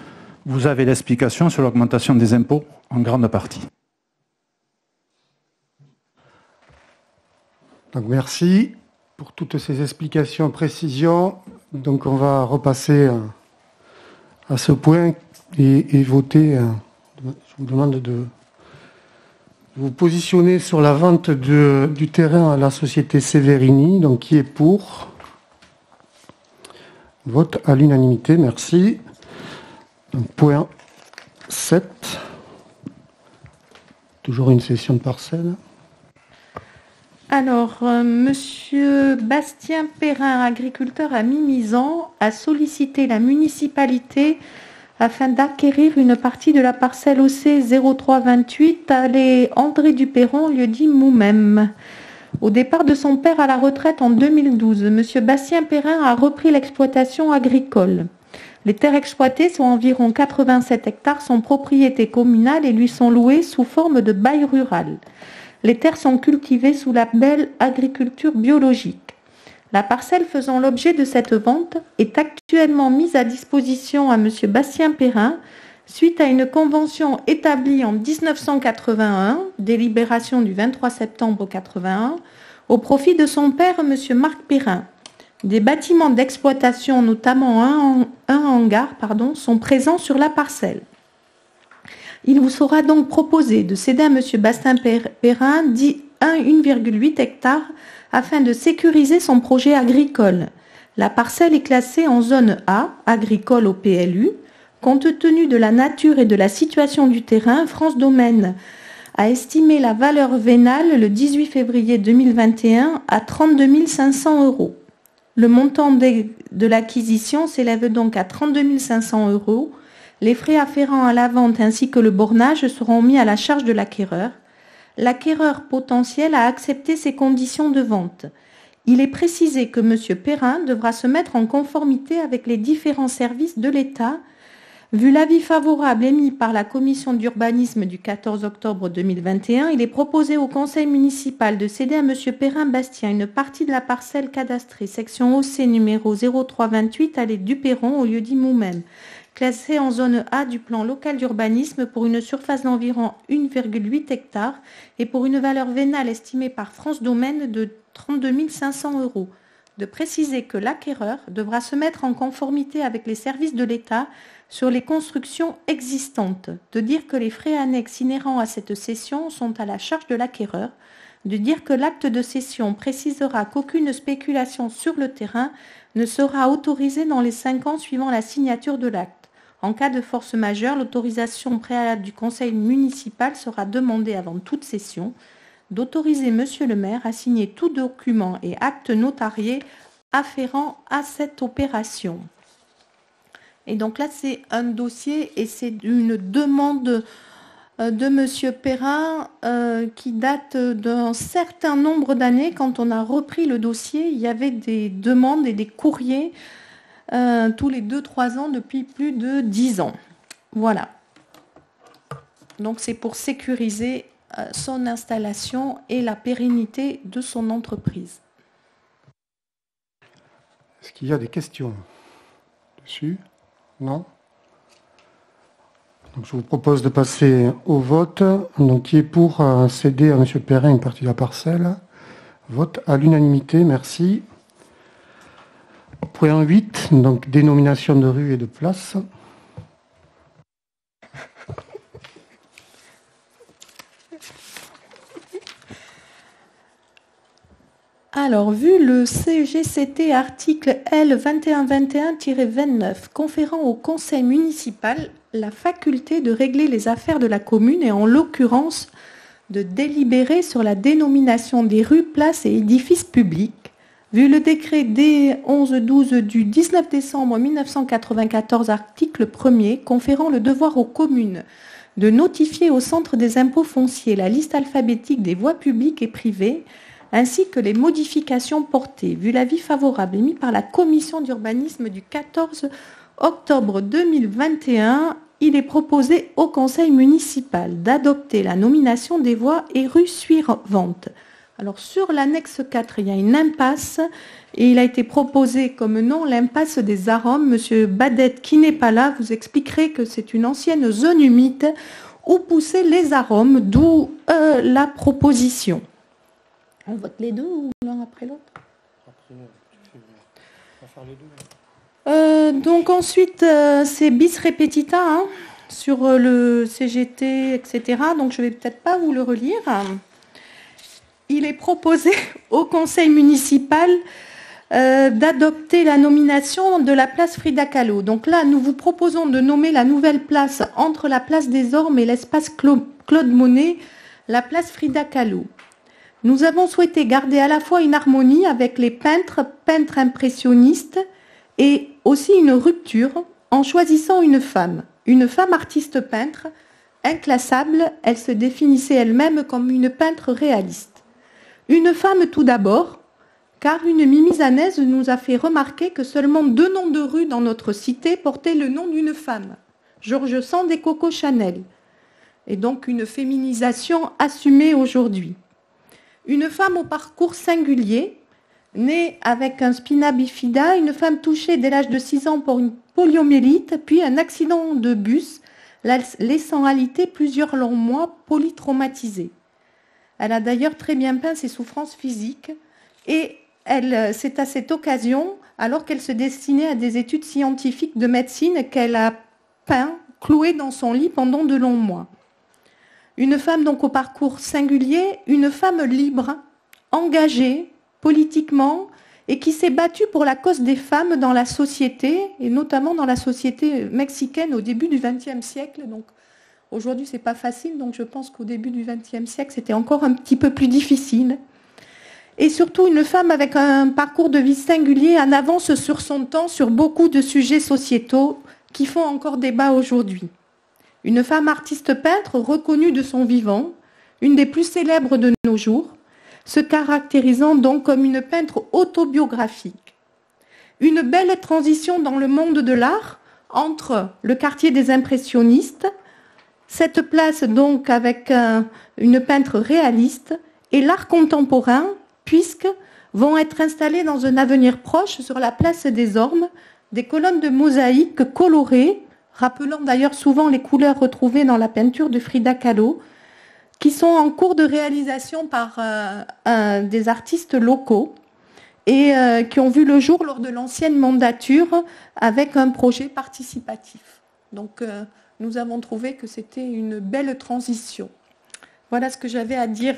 vous avez l'explication sur l'augmentation des impôts en grande partie. Donc merci pour toutes ces explications, précisions. Donc on va repasser à ce point et voter. Je vous demande de vous positionner sur la vente du terrain à la société Severini. Donc qui est pour ? Vote à l'unanimité, merci. Donc, point 7. Toujours une cession de parcelle. Alors, Monsieur Bastien Perrin, agriculteur à Mimizan, a sollicité la municipalité afin d'acquérir une partie de la parcelle OC 0328 allée André Duperron, lieu-dit Moumem. Au départ de son père à la retraite en 2012, Monsieur Bastien Perrin a repris l'exploitation agricole. Les terres exploitées sont environ 87 hectares, sont propriété communale et lui sont louées sous forme de bail rural. Les terres sont cultivées sous label agriculture biologique. La parcelle faisant l'objet de cette vente est actuellement mise à disposition à M. Bastien Perrin suite à une convention établie en 1981, délibération du 23 septembre 1981, au profit de son père, M. Marc Perrin. Des bâtiments d'exploitation, notamment un hangar, sont présents sur la parcelle. Il vous sera donc proposé de céder à M. Bastien Perrin 1,8 hectares afin de sécuriser son projet agricole. La parcelle est classée en zone A, agricole au PLU. Compte tenu de la nature et de la situation du terrain, France Domaine a estimé la valeur vénale le 18 février 2021 à 32 500 €. Le montant de l'acquisition s'élève donc à 32 500 €. Les frais afférents à la vente ainsi que le bornage seront mis à la charge de l'acquéreur. L'acquéreur potentiel a accepté ces conditions de vente. Il est précisé que M. Perrin devra se mettre en conformité avec les différents services de l'État. Vu l'avis favorable émis par la commission d'urbanisme du 14 octobre 2021, il est proposé au conseil municipal de céder à M. Perrin-Bastien une partie de la parcelle cadastrée, section OC numéro 0328, allée Duperron, au lieu-dit Moumem, classée en zone A du plan local d'urbanisme pour une surface d'environ 1,8 hectares et pour une valeur vénale estimée par France Domaine de 32 500 €. De préciser que l'acquéreur devra se mettre en conformité avec les services de l'État sur les constructions existantes, de dire que les frais annexes inhérents à cette cession sont à la charge de l'acquéreur, de dire que l'acte de cession précisera qu'aucune spéculation sur le terrain ne sera autorisée dans les 5 ans suivant la signature de l'acte. En cas de force majeure, l'autorisation préalable du conseil municipal sera demandée avant toute cession, d'autoriser Monsieur le maire à signer tout document et acte notarié afférent à cette opération. Et donc là, c'est un dossier et c'est une demande de Monsieur Perrin qui date d'un certain nombre d'années. Quand on a repris le dossier, il y avait des demandes et des courriers tous les 2-3 ans depuis plus de 10 ans. Voilà. Donc c'est pour sécuriser son installation et la pérennité de son entreprise. Est-ce qu'il y a des questions dessus? Non? Donc, je vous propose de passer au vote. Donc, qui est pour céder à M. Perrin une partie de la parcelle? Vote à l'unanimité, merci. Point 8, donc dénomination de rue et de place. Alors, vu le CGCT article L 2121-29 conférant au conseil municipal la faculté de régler les affaires de la commune et en l'occurrence de délibérer sur la dénomination des rues, places et édifices publics, vu le décret D1112 du 19 décembre 1994 article 1er conférant le devoir aux communes de notifier au centre des impôts fonciers la liste alphabétique des voies publiques et privées, ainsi que les modifications portées, vu l'avis favorable émis par la commission d'urbanisme du 14 octobre 2021, il est proposé au conseil municipal d'adopter la nomination des voies et rues suivantes. Alors sur l'annexe 4, il y a une impasse et il a été proposé comme nom l'impasse des Arômes. Monsieur Badet, qui n'est pas là, vous expliquerez que c'est une ancienne zone humide où poussaient les arômes, d'où la proposition. On vote les deux ou l'un après l'autre? Après, on va faire les deux. Donc ensuite, c'est bis repetita hein, sur le CGT, etc. Donc je ne vais peut-être pas vous le relire. Il est proposé au conseil municipal d'adopter la nomination de la place Frida Kahlo. Donc là, nous vous proposons de nommer la nouvelle place entre la place des Ormes et l'espace Claude Monet, la place Frida Kahlo. Nous avons souhaité garder à la fois une harmonie avec les peintres impressionnistes, et aussi une rupture en choisissant une femme artiste peintre, inclassable. Elle se définissait elle-même comme une peintre réaliste. Une femme tout d'abord, car une mimizanaise nous a fait remarquer que seulement 2 noms de rue dans notre cité portaient le nom d'une femme, George Sand et Coco Chanel, et donc une féminisation assumée aujourd'hui. Une femme au parcours singulier, née avec un spina bifida, une femme touchée dès l'âge de 6 ans pour une poliomyélite, puis un accident de bus, la laissant alité plusieurs longs mois polytraumatisée. Elle a d'ailleurs très bien peint ses souffrances physiques, et c'est à cette occasion, alors qu'elle se destinait à des études scientifiques de médecine, qu'elle a peint, clouée dans son lit pendant de longs mois. Une femme donc au parcours singulier, une femme libre, engagée politiquement, et qui s'est battue pour la cause des femmes dans la société, et notamment dans la société mexicaine au début du XXe siècle. Donc aujourd'hui, c'est pas facile, donc je pense qu'au début du XXe siècle, c'était encore un petit peu plus difficile. Et surtout une femme avec un parcours de vie singulier, en avance sur son temps, sur beaucoup de sujets sociétaux qui font encore débat aujourd'hui. Une femme artiste peintre reconnue de son vivant, une des plus célèbres de nos jours, se caractérisant donc comme une peintre autobiographique. Une belle transition dans le monde de l'art entre le quartier des impressionnistes, cette place donc avec une peintre réaliste, et l'art contemporain, puisque vont être installées dans un avenir proche sur la place des Ormes des colonnes de mosaïque colorées, rappelant d'ailleurs souvent les couleurs retrouvées dans la peinture de Frida Kahlo, qui sont en cours de réalisation par des artistes locaux et qui ont vu le jour lors de l'ancienne mandature avec un projet participatif. Donc nous avons trouvé que c'était une belle transition. Voilà ce que j'avais à dire.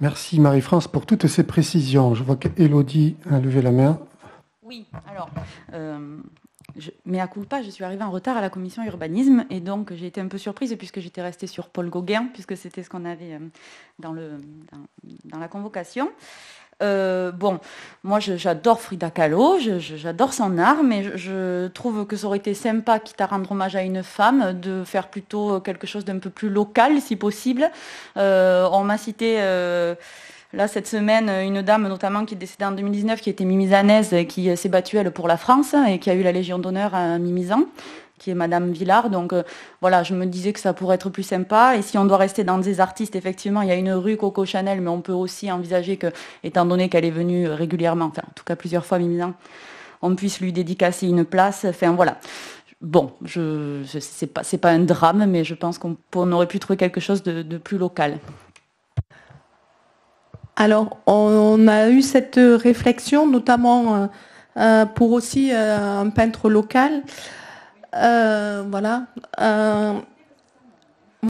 Merci Marie-France pour toutes ces précisions. Je vois qu'Élodie a levé la main. Oui, alors, mea culpa, je suis arrivée en retard à la commission urbanisme et donc j'ai été un peu surprise puisque j'étais restée sur Paul Gauguin, puisque c'était ce qu'on avait dans la convocation. Bon, moi j'adore Frida Kahlo, j'adore son art, mais je trouve que ça aurait été sympa, quitte à rendre hommage à une femme, de faire plutôt quelque chose d'un peu plus local si possible. On m'a cité là cette semaine une dame notamment qui est décédée en 2019, qui était mimizanaise, qui s'est battue elle pour la France et qui a eu la Légion d'honneur à Mimizan, qui est Madame Villard. Donc voilà, je me disais que ça pourrait être plus sympa. Et si on doit rester dans des artistes, effectivement, il y a une rue Coco Chanel, mais on peut aussi envisager que, étant donné qu'elle est venue régulièrement, enfin en tout cas plusieurs fois Mimizan, on puisse lui dédicacer une place. Enfin voilà. Bon, c'est pas un drame, mais je pense qu'on aurait pu trouver quelque chose de plus local. Alors, on a eu cette réflexion, notamment pour aussi un peintre local. Voilà.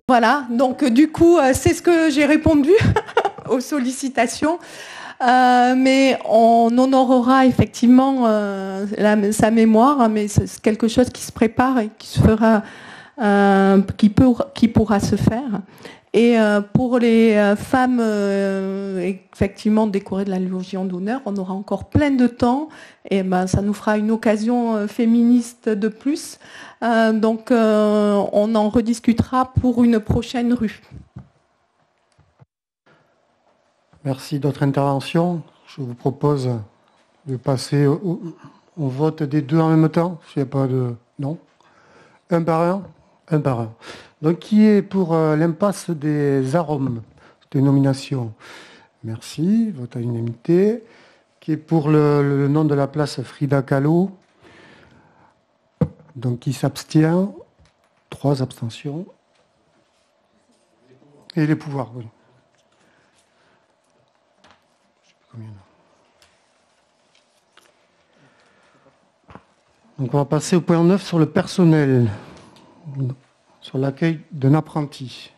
Voilà. Donc, du coup, c'est ce que j'ai répondu aux sollicitations. Mais on honorera effectivement sa mémoire, mais c'est quelque chose qui se prépare et qui se fera, qui pourra se faire. Et pour les femmes effectivement décorées de la Légion d'honneur, on aura encore plein de temps et ça nous fera une occasion féministe de plus. Donc on en rediscutera pour une prochaine rue. Merci. D'autres interventions? Je vous propose de passer au vote des deux en même temps. S'il n'y a pas de... Non? Un par un? Un par un. Donc, qui est pour l'impasse des arômes, des nominations? Merci, vote à l'unanimité. Qui est pour le nom de la place Frida Kahlo? Donc, qui s'abstient? 3 abstentions. Et les pouvoirs, oui. Je sais plus combien. Donc, on va passer au point 9 sur le personnel. Sur l'accueil d'un apprenti.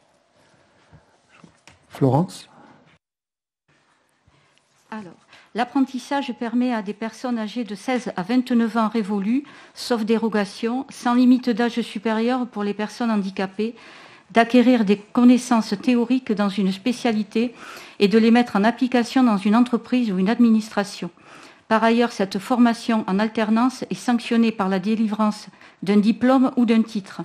Florence? Alors, L'apprentissage permet à des personnes âgées de 16 à 29 ans révolus, sauf dérogation, sans limite d'âge supérieur pour les personnes handicapées, d'acquérir des connaissances théoriques dans une spécialité et de les mettre en application dans une entreprise ou une administration. Par ailleurs, cette formation en alternance est sanctionnée par la délivrance d'un diplôme ou d'un titre.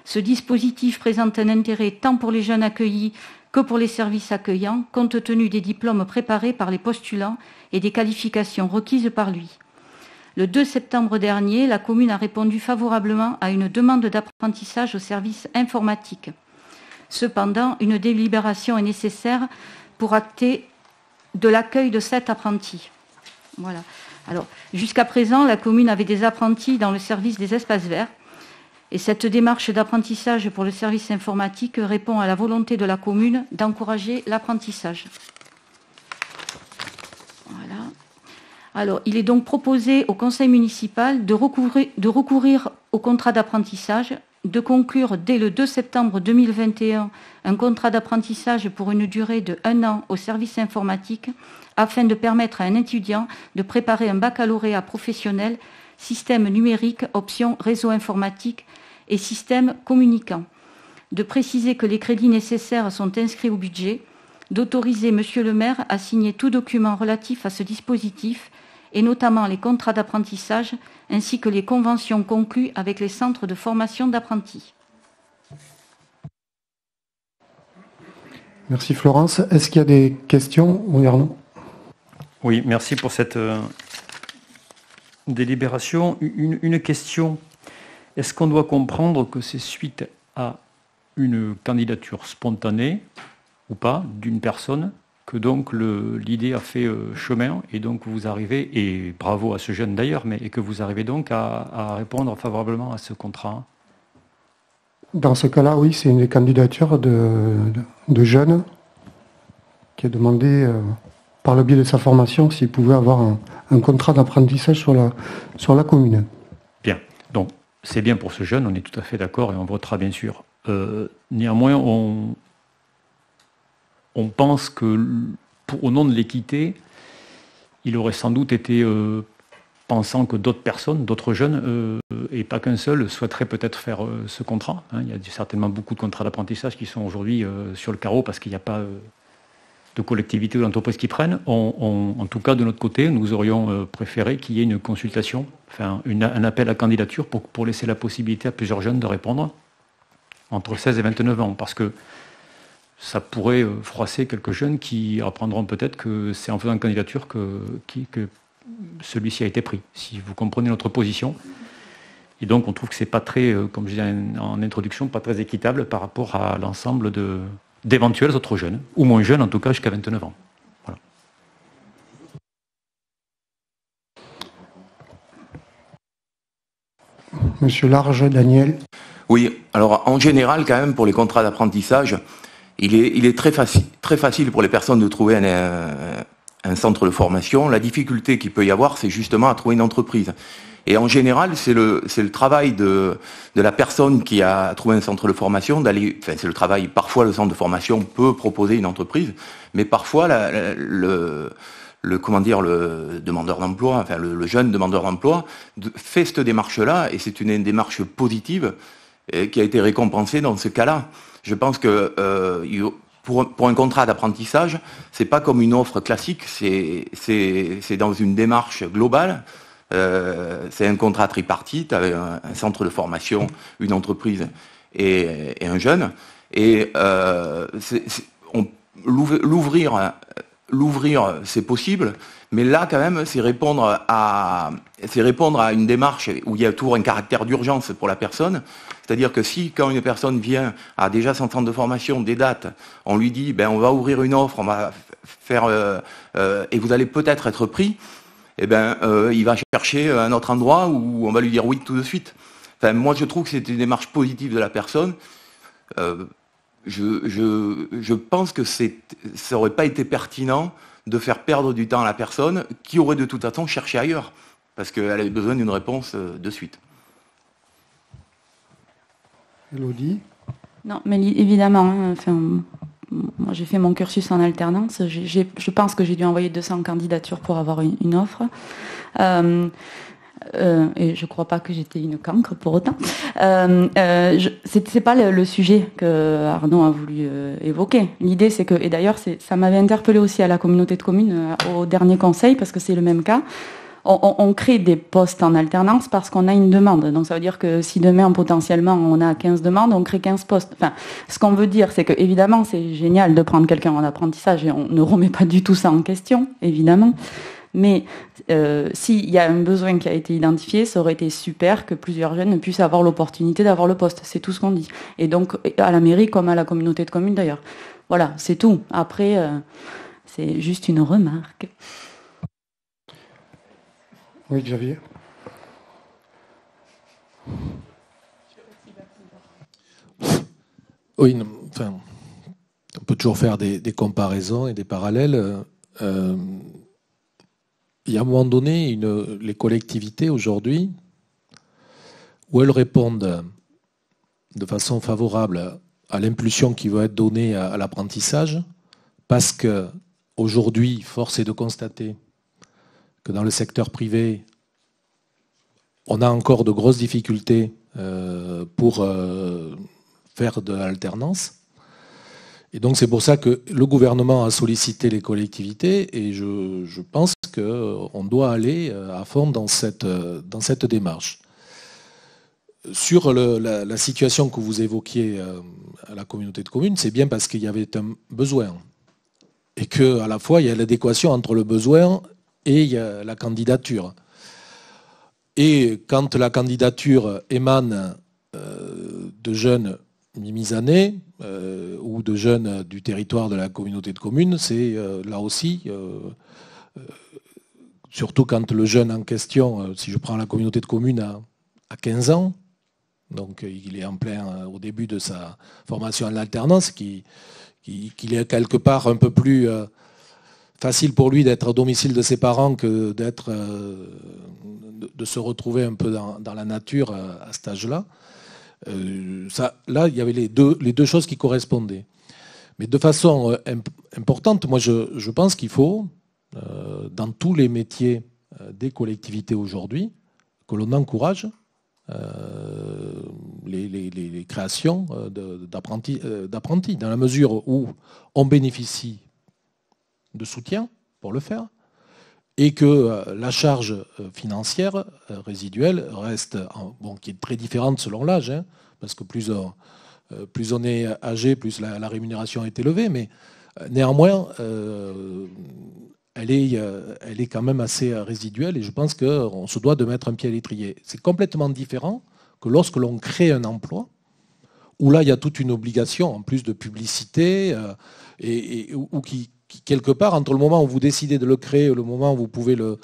Ce dispositif présente un intérêt tant pour les jeunes accueillis que pour les services accueillants, compte tenu des diplômes préparés par les postulants et des qualifications requises par lui. Le 2 septembre dernier, la commune a répondu favorablement à une demande d'apprentissage au service informatique. Cependant, une délibération est nécessaire pour acter de l'accueil de 7 apprentis. Voilà. Alors, jusqu'à présent, la commune avait des apprentis dans le service des espaces verts. Et cette démarche d'apprentissage pour le service informatique répond à la volonté de la commune d'encourager l'apprentissage. Voilà. Alors, il est donc proposé au conseil municipal de recourir au contrat d'apprentissage, de conclure dès le 2 septembre 2021 un contrat d'apprentissage pour une durée de 1 an au service informatique afin de permettre à un étudiant de préparer un baccalauréat professionnel, système numérique, option réseau informatique et système communicant, de préciser que les crédits nécessaires sont inscrits au budget, d'autoriser Monsieur le maire à signer tout document relatif à ce dispositif, et notamment les contrats d'apprentissage, ainsi que les conventions conclues avec les centres de formation d'apprentis. Merci Florence. Est-ce qu'il y a des questions? Oui, Arnaud. Oui, merci pour cette délibération. Une question. Est-ce qu'on doit comprendre que c'est suite à une candidature spontanée ou pas d'une personne que donc l'idée a fait chemin et donc vous arrivez, et bravo à ce jeune d'ailleurs, et que vous arrivez donc à répondre favorablement à ce contrat? Dans ce cas-là, oui, c'est une candidature de jeunes qui a demandé, par le biais de sa formation, s'il pouvait avoir un contrat d'apprentissage sur la commune. Bien, donc c'est bien pour ce jeune, on est tout à fait d'accord et on votera bien sûr. Néanmoins, on pense que au nom de l'équité, il aurait sans doute été pensant que d'autres personnes, d'autres jeunes, et pas qu'un seul, souhaiteraient peut-être faire ce contrat. Il y a certainement beaucoup de contrats d'apprentissage qui sont aujourd'hui sur le carreau parce qu'il n'y a pas de collectivités ou d'entreprises qui prennent. En tout cas, de notre côté, nous aurions préféré qu'il y ait une consultation, un appel à candidature pour laisser la possibilité à plusieurs jeunes de répondre entre 16 et 29 ans, parce que ça pourrait froisser quelques jeunes qui apprendront peut-être que c'est en faisant une candidature que celui-ci a été pris, si vous comprenez notre position. Et donc on trouve que c'est pas très, comme je disais en introduction, pas très équitable par rapport à l'ensemble d'éventuels autres jeunes, ou moins jeunes en tout cas jusqu'à 29 ans. Voilà. Monsieur Large, Daniel. Oui, alors en général quand même pour les contrats d'apprentissage, il est très facile pour les personnes de trouver un centre de formation. La difficulté qu'il peut y avoir, c'est justement à trouver une entreprise. Et en général, c'est le travail de la personne qui a trouvé un centre de formation c'est le travail. Parfois, le centre de formation peut proposer une entreprise, mais parfois le demandeur d'emploi, le jeune demandeur d'emploi fait cette démarche-là, et c'est une démarche positive qui a été récompensée dans ce cas-là. Je pense que pour un contrat d'apprentissage, c'est pas comme une offre classique, c'est dans une démarche globale. C'est un contrat tripartite avec un centre de formation, une entreprise et un jeune. Et l'ouvrir, c'est possible, mais là quand même, c'est répondre à une démarche où il y a toujours un caractère d'urgence pour la personne. C'est-à-dire que si, quand une personne vient, a déjà son centre de formation, des dates, on lui dit, on va ouvrir une offre, on va faire, et vous allez peut-être être pris, il va chercher un autre endroit où on va lui dire oui tout de suite. Moi, je trouve que c'est une démarche positive de la personne. Je pense que ça n'aurait pas été pertinent de faire perdre du temps à la personne qui aurait de toute façon cherché ailleurs, parce qu'elle avait besoin d'une réponse de suite. Elodie? Non, mais évidemment, moi j'ai fait mon cursus en alternance. Je pense que j'ai dû envoyer 200 candidatures pour avoir une offre. Et je ne crois pas que j'étais une cancre pour autant. C'est pas le sujet que Arnaud a voulu évoquer. L'idée, c'est que, et d'ailleurs, ça m'avait interpellé aussi à la communauté de communes au dernier conseil, parce que c'est le même cas. On crée des postes en alternance parce qu'on a une demande. Donc ça veut dire que si demain, potentiellement, on a 15 demandes, on crée 15 postes. Enfin, ce qu'on veut dire, c'est que évidemment, c'est génial de prendre quelqu'un en apprentissage et on ne remet pas du tout ça en question, évidemment. Mais s'il y a un besoin qui a été identifié, ça aurait été super que plusieurs jeunes puissent avoir l'opportunité d'avoir le poste. C'est tout ce qu'on dit. Et donc, à la mairie comme à la communauté de communes d'ailleurs. Voilà, c'est tout. Après, c'est juste une remarque. Oui, Xavier. Oui, enfin, on peut toujours faire des comparaisons et des parallèles. Il y a à un moment donné, les collectivités aujourd'hui, où elles répondent de façon favorable à l'impulsion qui va être donnée à l'apprentissage, parce qu'aujourd'hui, force est de constater que dans le secteur privé, on a encore de grosses difficultés pour faire de l'alternance. Et donc c'est pour ça que le gouvernement a sollicité les collectivités et je pense qu'on doit aller à fond dans cette démarche. Sur la situation que vous évoquiez à la communauté de communes, c'est bien parce qu'il y avait un besoin. Et qu'à la fois, il y a l'adéquation entre le besoin et la candidature. Et quand la candidature émane de jeunes mi-misanés ou de jeunes du territoire de la communauté de communes, c'est là aussi, surtout quand le jeune en question, si je prends la communauté de communes, a 15 ans, donc il est en plein au début de sa formation en alternance, qu'il est quelque part un peu plus facile pour lui d'être au domicile de ses parents que de se retrouver un peu dans la nature à cet âge-là. Là, il y avait les deux choses qui correspondaient. Mais de façon importante, moi je pense qu'il faut, dans tous les métiers des collectivités aujourd'hui, que l'on encourage les créations d'apprentis, dans la mesure où on bénéficie de soutien pour le faire, et que la charge financière résiduelle reste, qui est très différente selon l'âge, hein, parce que plus on est âgé, plus la rémunération est élevée, mais néanmoins, elle est quand même assez résiduelle, et je pense qu'on se doit de mettre un pied à l'étrier. C'est complètement différent que lorsque l'on crée un emploi, où là, il y a toute une obligation, en plus de publicité, ou qui quelque part, entre le moment où vous décidez de le créer et le moment où vous pouvez le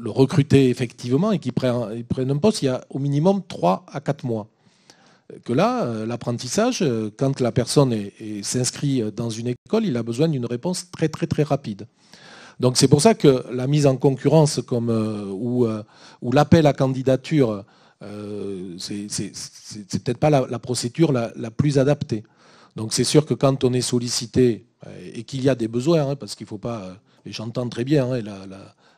recruter effectivement et qu'il prenne un poste, il y a au minimum 3 à 4 mois. Que là, l'apprentissage, quand la personne s'inscrit dans une école, il a besoin d'une réponse très très très rapide. Donc c'est pour ça que la mise en concurrence ou l'appel à candidature, c'est peut-être pas la procédure la plus adaptée. Donc c'est sûr que quand on est sollicité et qu'il y a des besoins, hein, parce qu'il ne faut pas, et j'entends très bien hein,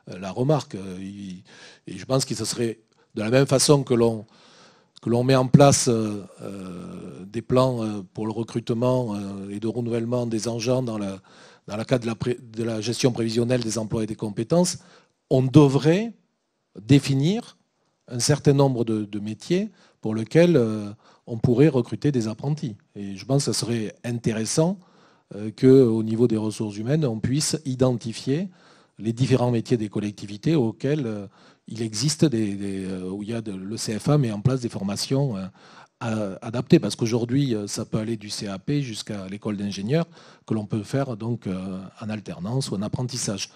la remarque, et je pense que ce serait de la même façon que l'on met en place des plans pour le recrutement et de renouvellement des agents dans le cadre de la gestion prévisionnelle des emplois et des compétences, on devrait définir un certain nombre de métiers pour lesquels on pourrait recruter des apprentis. Et je pense que ce serait intéressant qu'au niveau des ressources humaines, on puisse identifier les différents métiers des collectivités auxquels il existe où le CFA met en place des formations adaptées. Parce qu'aujourd'hui, ça peut aller du CAP jusqu'à l'école d'ingénieur, que l'on peut faire donc en alternance ou en apprentissage.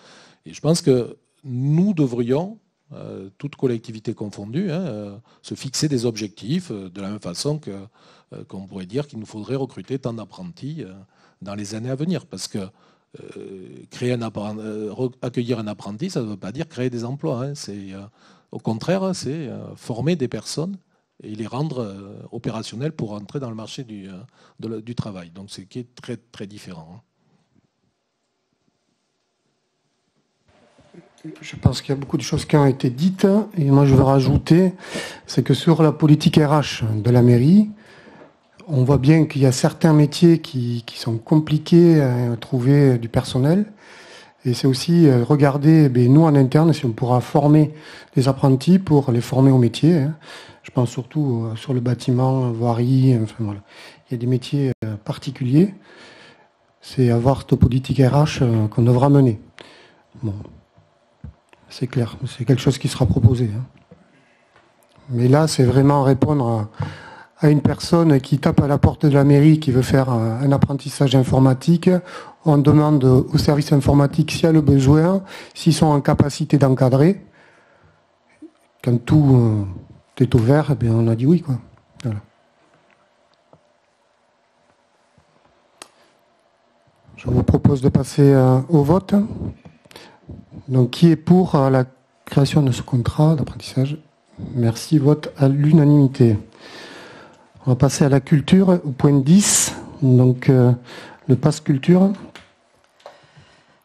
Et je pense que nous devrions, toutes collectivités confondues, se fixer des objectifs de la même façon qu'on pourrait dire qu'il nous faudrait recruter tant d'apprentis dans les années à venir. Parce que accueillir un apprenti, ça ne veut pas dire créer des emplois. Au contraire, c'est former des personnes et les rendre opérationnels pour entrer dans le marché du travail. Donc c'est qui est très, très différent. Je pense qu'il y a beaucoup de choses qui ont été dites, et moi je veux rajouter, c'est que sur la politique RH de la mairie, on voit bien qu'il y a certains métiers qui sont compliqués à trouver du personnel. Et c'est aussi regarder, nous en interne, si on pourra former les apprentis pour les former au métier. Je pense surtout sur le bâtiment, voirie, enfin voilà. Il y a des métiers particuliers. C'est avoir cette politique RH qu'on devra mener. Bon, c'est clair, c'est quelque chose qui sera proposé. Mais là, c'est vraiment répondre à une personne qui tape à la porte de la mairie, qui veut faire un apprentissage informatique. On demande au service informatique s'il y a le besoin, s'ils sont en capacité d'encadrer. Quand tout est ouvert, eh bien, on a dit oui, quoi. Voilà. Je vous propose de passer au vote. Donc, qui est pour la création de ce contrat d'apprentissage? Merci, vote à l'unanimité. On va passer à la culture, au point 10, donc le pass culture.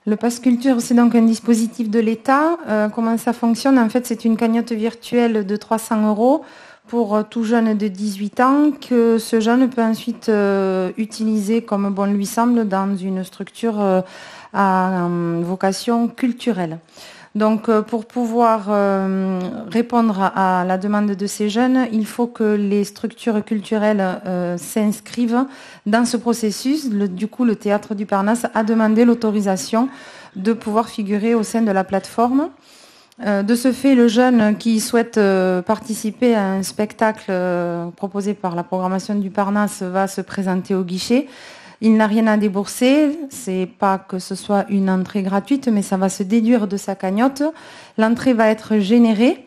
Le pass culture, c'est donc un dispositif de l'État. Comment ça fonctionne? En fait, c'est une cagnotte virtuelle de 300 € pour tout jeune de 18 ans que ce jeune peut ensuite utiliser comme bon lui semble dans une structure à vocation culturelle. Donc, pour pouvoir répondre à la demande de ces jeunes, il faut que les structures culturelles s'inscrivent dans ce processus. Du coup, le Théâtre du Parnasse a demandé l'autorisation de pouvoir figurer au sein de la plateforme. De ce fait, le jeune qui souhaite participer à un spectacle proposé par la programmation du Parnasse va se présenter au guichet. Il n'a rien à débourser, c'est pas que ce soit une entrée gratuite, mais ça va se déduire de sa cagnotte. L'entrée va être générée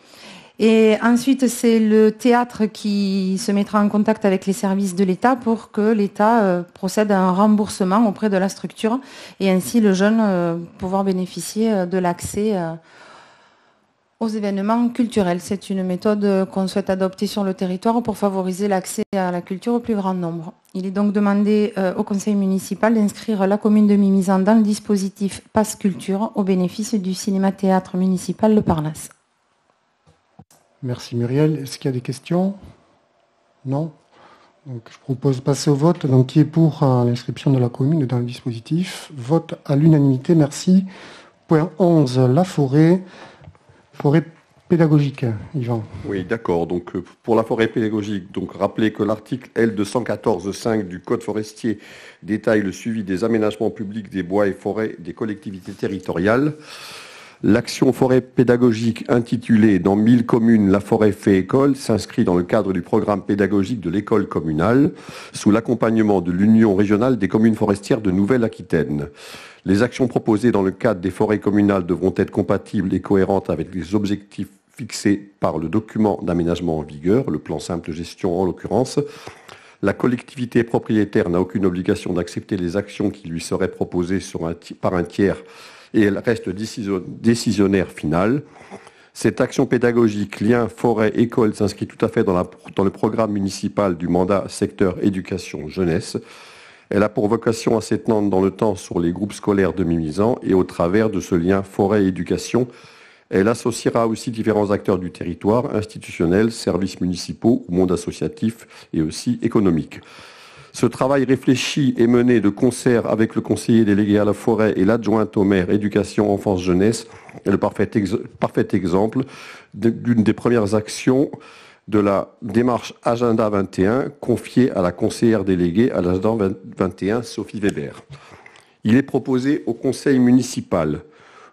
et ensuite c'est le théâtre qui se mettra en contact avec les services de l'État pour que l'État procède à un remboursement auprès de la structure et ainsi le jeune pouvoir bénéficier de l'accès aux événements culturels. C'est une méthode qu'on souhaite adopter sur le territoire pour favoriser l'accès à la culture au plus grand nombre. Il est donc demandé au conseil municipal d'inscrire la commune de Mimizan dans le dispositif Pass Culture au bénéfice du cinéma-théâtre municipal Le Parnasse. Merci Muriel. Est-ce qu'il y a des questions? Non? Donc, je propose de passer au vote. Donc, qui est pour l'inscription de la commune dans le dispositif? Vote à l'unanimité. Merci. Point 11, la forêt pédagogique, Yvan. Oui, d'accord. Donc, pour la forêt pédagogique, donc rappelez que l'article L214.5 du Code forestier détaille le suivi des aménagements publics des bois et forêts des collectivités territoriales. L'action forêt pédagogique intitulée « Dans 1000 communes, la forêt fait école » s'inscrit dans le cadre du programme pédagogique de l'école communale sous l'accompagnement de l'Union régionale des communes forestières de Nouvelle-Aquitaine. Les actions proposées dans le cadre des forêts communales devront être compatibles et cohérentes avec les objectifs fixés par le document d'aménagement en vigueur, le plan simple gestion en l'occurrence. La collectivité propriétaire n'a aucune obligation d'accepter les actions qui lui seraient proposées par un tiers et elle reste décisionnaire final. Cette action pédagogique, lien forêt-école, s'inscrit tout à fait dans le programme municipal du mandat secteur éducation-jeunesse. Elle a pour vocation à s'étendre dans le temps sur les groupes scolaires de Mimizan et au travers de ce lien forêt-éducation, elle associera aussi différents acteurs du territoire, institutionnels, services municipaux, monde associatif et aussi économique. Ce travail réfléchi est mené de concert avec le conseiller délégué à la forêt et l'adjointe au maire éducation, enfance, jeunesse est le parfait exemple d'une des premières actions de la démarche Agenda 21 confiée à la conseillère déléguée à l'Agenda 21, Sophie Weber. Il est proposé au conseil municipal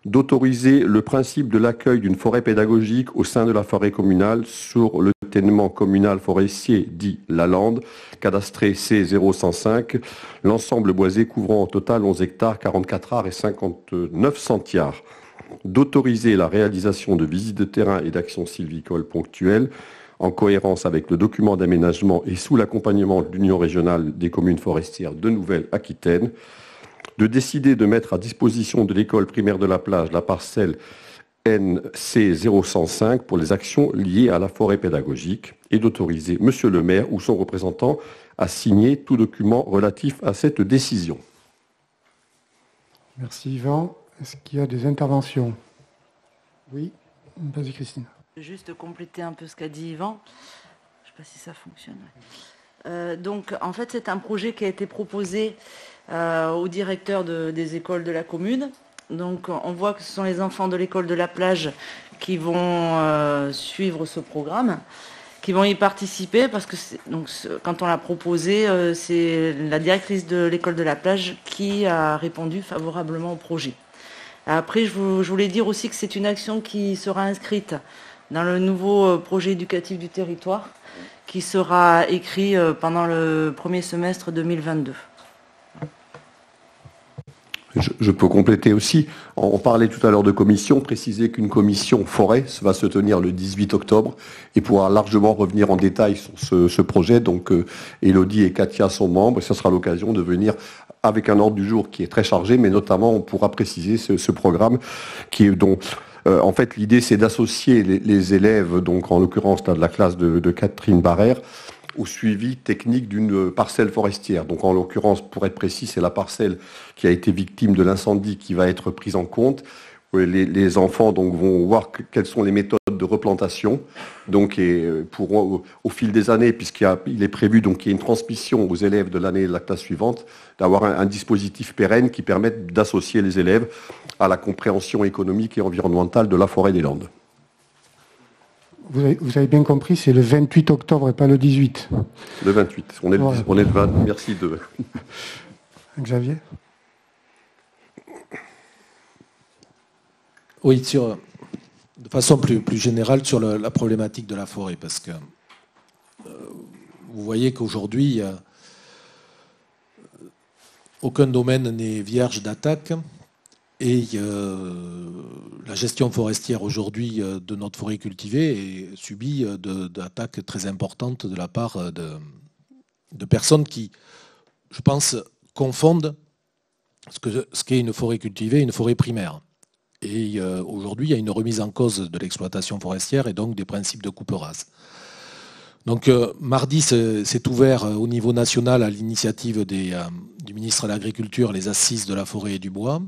d'autoriser le principe de l'accueil d'une forêt pédagogique au sein de la forêt communale sur le ténement communal forestier dit La Lande, cadastré C0105, l'ensemble boisé couvrant au total 11 hectares, 44 arts et 59 centiares. D'autoriser la réalisation de visites de terrain et d'actions sylvicoles ponctuelles en cohérence avec le document d'aménagement et sous l'accompagnement de l'Union régionale des communes forestières de Nouvelle-Aquitaine, de décider de mettre à disposition de l'école primaire de la plage la parcelle NC 0105 pour les actions liées à la forêt pédagogique et d'autoriser Monsieur le maire ou son représentant à signer tout document relatif à cette décision. Merci Yvan. Est-ce qu'il y a des interventions? Oui, vas-y Christine. Juste compléter un peu ce qu'a dit Yvan. Je ne sais pas si ça fonctionne. Donc, en fait, c'est un projet qui a été proposé au directeur des écoles de la commune. Donc, on voit que ce sont les enfants de l'école de la plage qui vont suivre ce programme, qui vont y participer, parce que quand on l'a proposé, c'est la directrice de l'école de la plage qui a répondu favorablement au projet. Après, je voulais dire aussi que c'est une action qui sera inscrite dans le nouveau projet éducatif du territoire, qui sera écrit pendant le premier semestre 2022. Je peux compléter aussi. On parlait tout à l'heure de commission, préciser qu'une commission forêt va se tenir le 18 octobre et pourra largement revenir en détail sur ce projet. Donc Élodie et Katia sont membres et ce sera l'occasion de venir avec un ordre du jour qui est très chargé, mais notamment on pourra préciser ce programme qui est dont en fait l'idée c'est d'associer les élèves, donc en l'occurrence de la classe de Catherine Barrère, au suivi technique d'une parcelle forestière. Donc en l'occurrence, pour être précis, c'est la parcelle qui a été victime de l'incendie qui va être prise en compte. Les enfants donc vont voir quelles sont les méthodes de replantation. Donc et pour au fil des années, puisqu'il est prévu donc qu'il y ait une transmission aux élèves de l'année de la classe suivante, d'avoir un dispositif pérenne qui permette d'associer les élèves à la compréhension économique et environnementale de la forêt des Landes. Vous avez bien compris, c'est le 28 octobre et pas le 18. Le 28. On est le 20. Merci de... Xavier? Oui, de façon plus générale sur la problématique de la forêt, parce que vous voyez qu'aujourd'hui, aucun domaine n'est vierge d'attaque. Et la gestion forestière aujourd'hui de notre forêt cultivée subit d'attaques très importantes de la part de personnes qui, je pense, confondent ce qu'est une forêt cultivée et une forêt primaire. Et aujourd'hui, il y a une remise en cause de l'exploitation forestière et donc des principes de coupe rase. Donc mardi, c'est ouvert au niveau national à l'initiative du ministre de l'Agriculture, les assises de la forêt et du bois,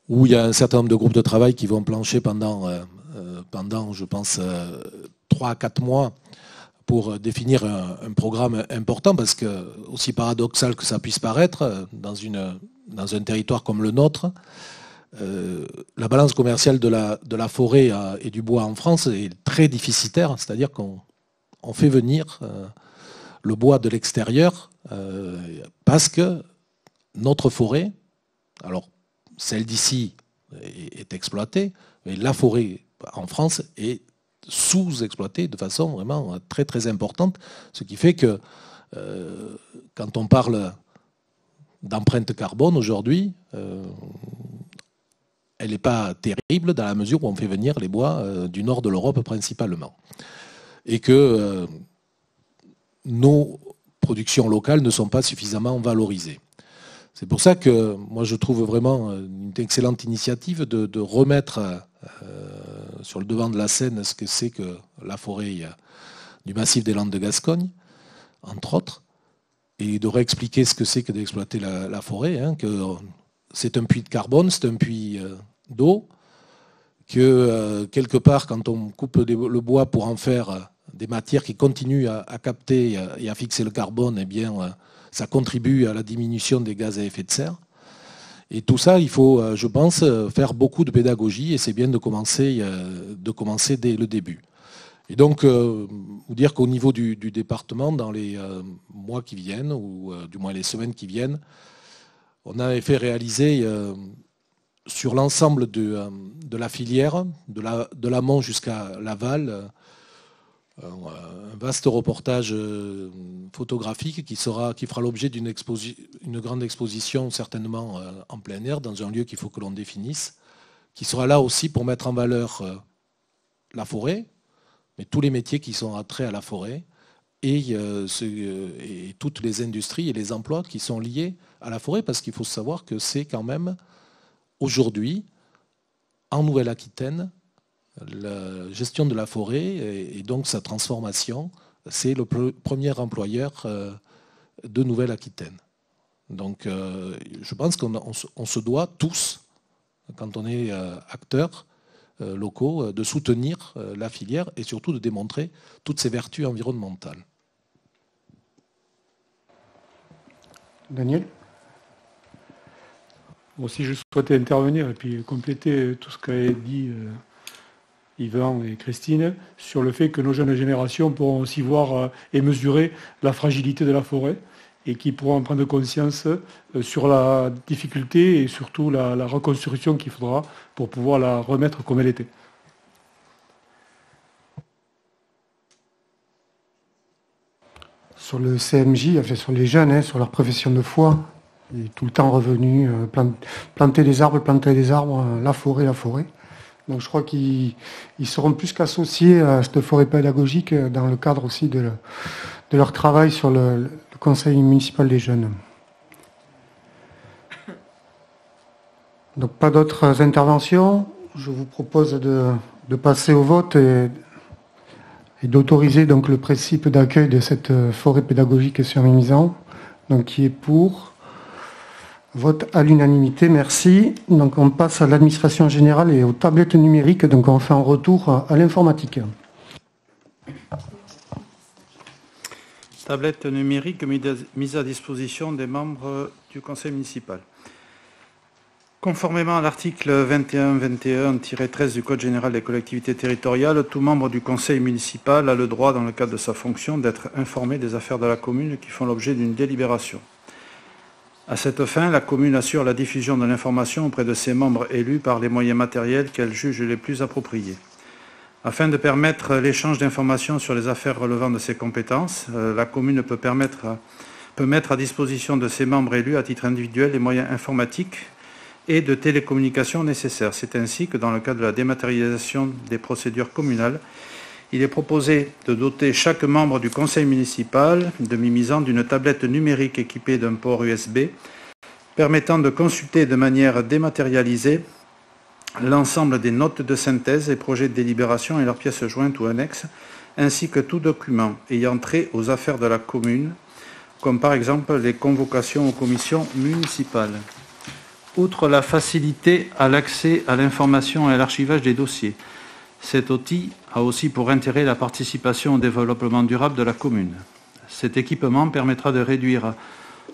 où il y a un certain nombre de groupes de travail qui vont plancher pendant je pense, 3 à 4 mois pour définir un programme important, parce que, aussi paradoxal que ça puisse paraître, dans un territoire comme le nôtre, la balance commerciale de la forêt et du bois en France est très déficitaire, c'est-à-dire qu'on fait venir le bois de l'extérieur parce que notre forêt, alors celle d'ici est exploitée, mais la forêt en France est sous-exploitée de façon vraiment très très importante, ce qui fait que quand on parle d'empreinte carbone aujourd'hui, elle n'est pas terrible dans la mesure où on fait venir les bois du nord de l'Europe principalement. Et que nos productions locales ne sont pas suffisamment valorisées. C'est pour ça que moi je trouve vraiment une excellente initiative de remettre sur le devant de la scène ce que c'est que la forêt du massif des Landes de Gascogne, entre autres, et de réexpliquer ce que c'est que d'exploiter la forêt, hein, que c'est un puits de carbone, c'est un puits d'eau, que quelque part quand on coupe le bois pour en faire des matières qui continuent à capter et à fixer le carbone, eh bien ça contribue à la diminution des gaz à effet de serre. Et tout ça, il faut, je pense, faire beaucoup de pédagogie, et c'est bien de commencer dès le début. Et donc, vous dire qu'au niveau du département, dans les mois qui viennent, ou du moins les semaines qui viennent, on avait fait réaliser sur l'ensemble de la filière, de l'amont jusqu'à l'aval, un vaste reportage photographique qui fera l'objet d'une grande exposition certainement en plein air dans un lieu qu'il faut que l'on définisse, qui sera là aussi pour mettre en valeur la forêt, mais tous les métiers qui sont attraits à la forêt et toutes les industries et les emplois qui sont liés à la forêt, parce qu'il faut savoir que c'est quand même aujourd'hui en Nouvelle-Aquitaine, la gestion de la forêt et donc sa transformation, c'est le premier employeur de Nouvelle-Aquitaine. Donc je pense qu'on se doit tous, quand on est acteurs locaux, de soutenir la filière et surtout de démontrer toutes ses vertus environnementales. Daniel ? Aussi, je souhaitais intervenir et puis compléter tout ce qu'a dit Yvan et Christine sur le fait que nos jeunes générations pourront aussi voir et mesurer la fragilité de la forêt et qui pourront prendre conscience sur la difficulté et surtout la reconstruction qu'il faudra pour pouvoir la remettre comme elle était. Sur le CMJ, enfin sur les jeunes, sur leur profession de foi, il est tout le temps revenu, planter des arbres, la forêt. Donc je crois qu'ils seront plus qu'associés à cette forêt pédagogique dans le cadre aussi de leur travail sur le conseil municipal des jeunes. Donc pas d'autres interventions. Je vous propose de passer au vote et d'autoriser donc le principe d'accueil de cette forêt pédagogique sur Mimizan. Donc qui est pour ? Vote à l'unanimité, merci. Donc on passe à l'administration générale et aux tablettes numériques. Donc on fait un retour à l'informatique. Tablette numérique mise à disposition des membres du conseil municipal. Conformément à l'article 21-21-13 du Code général des collectivités territoriales, tout membre du conseil municipal a le droit, dans le cadre de sa fonction, d'être informé des affaires de la commune qui font l'objet d'une délibération. À cette fin, la commune assure la diffusion de l'information auprès de ses membres élus par les moyens matériels qu'elle juge les plus appropriés. Afin de permettre l'échange d'informations sur les affaires relevant de ses compétences, la commune peut mettre à disposition de ses membres élus à titre individuel les moyens informatiques et de télécommunication nécessaires. C'est ainsi que dans le cadre de la dématérialisation des procédures communales, il est proposé de doter chaque membre du conseil municipal de Mimizan d'une tablette numérique équipée d'un port USB permettant de consulter de manière dématérialisée l'ensemble des notes de synthèse et projets de délibération et leurs pièces jointes ou annexes, ainsi que tout document ayant trait aux affaires de la commune, comme par exemple les convocations aux commissions municipales. Outre la facilité à l'accès à l'information et à l'archivage des dossiers, cet outil a aussi pour intérêt la participation au développement durable de la commune. Cet équipement permettra de réduire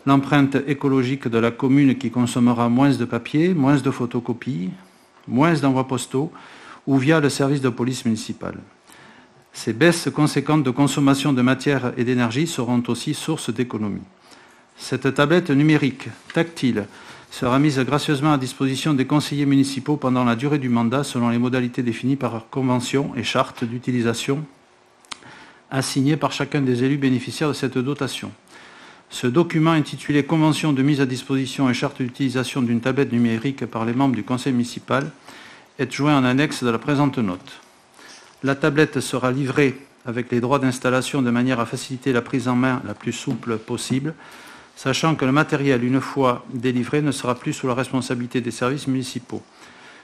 l'empreinte écologique de la commune qui consommera moins de papier, moins de photocopies, moins d'envois postaux ou via le service de police municipale. Ces baisses conséquentes de consommation de matière et d'énergie seront aussi source d'économie. Cette tablette numérique tactile sera mise gracieusement à disposition des conseillers municipaux pendant la durée du mandat selon les modalités définies par convention et charte d'utilisation assignées par chacun des élus bénéficiaires de cette dotation. Ce document intitulé « Convention de mise à disposition et charte d'utilisation d'une tablette numérique par les membres du conseil municipal » est joint en annexe de la présente note. La tablette sera livrée avec les droits d'installation de manière à faciliter la prise en main la plus souple possible, sachant que le matériel, une fois délivré, ne sera plus sous la responsabilité des services municipaux.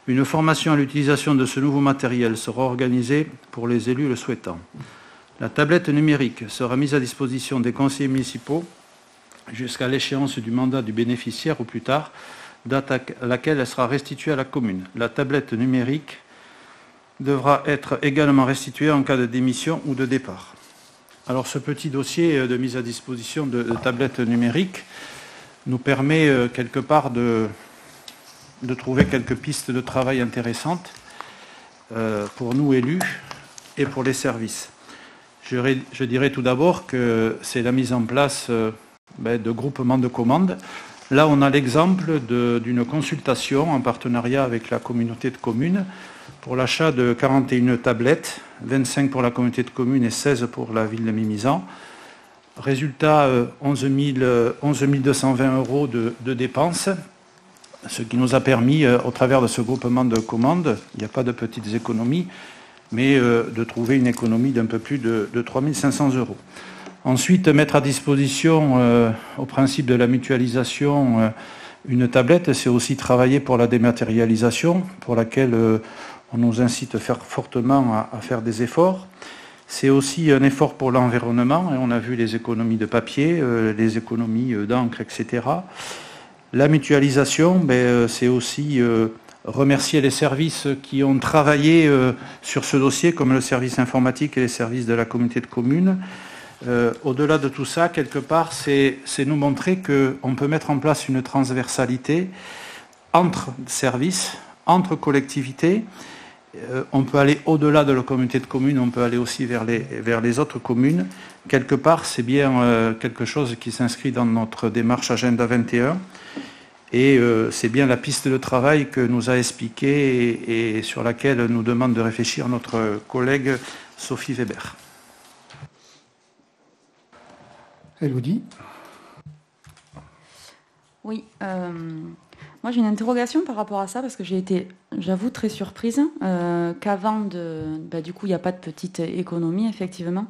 Une formation à l'utilisation de ce nouveau matériel sera organisée pour les élus le souhaitant. La tablette numérique sera mise à disposition des conseillers municipaux jusqu'à l'échéance du mandat du bénéficiaire ou plus tard, date à laquelle elle sera restituée à la commune. La tablette numérique devra être également restituée en cas de démission ou de départ. Alors ce petit dossier de mise à disposition de tablettes numériques nous permet quelque part de trouver quelques pistes de travail intéressantes pour nous élus et pour les services. Je dirais tout d'abord que c'est la mise en place de groupements de commandes. Là, on a l'exemple d'une consultation en partenariat avec la communauté de communes pour l'achat de 41 tablettes, 25 pour la communauté de communes et 16 pour la ville de Mimizan. Résultat, 11 220 euros de dépenses, ce qui nous a permis, au travers de ce groupement de commandes, il n'y a pas de petites économies, mais de trouver une économie d'un peu plus de 3 500 euros. Ensuite, mettre à disposition, au principe de la mutualisation, Une tablette, c'est aussi travailler pour la dématérialisation, pour laquelle on nous incite fortement à faire des efforts. C'est aussi un effort pour l'environnement, et on a vu les économies de papier, les économies d'encre, etc. La mutualisation, c'est aussi remercier les services qui ont travaillé sur ce dossier, comme le service informatique et les services de la communauté de communes. Au-delà de tout ça, quelque part, c'est nous montrer qu'on peut mettre en place une transversalité entre services, entre collectivités. On peut aller au-delà de la communauté de communes, on peut aller aussi vers les autres communes. Quelque part, c'est bien quelque chose qui s'inscrit dans notre démarche Agenda 21. Et c'est bien la piste de travail que nous a expliqué et sur laquelle nous demande de réfléchir notre collègue Sophie Weber. Élodie ? Oui, moi j'ai une interrogation par rapport à ça parce que j'ai été, j'avoue, très surprise qu'avant du coup il n'y a pas de petite économie effectivement.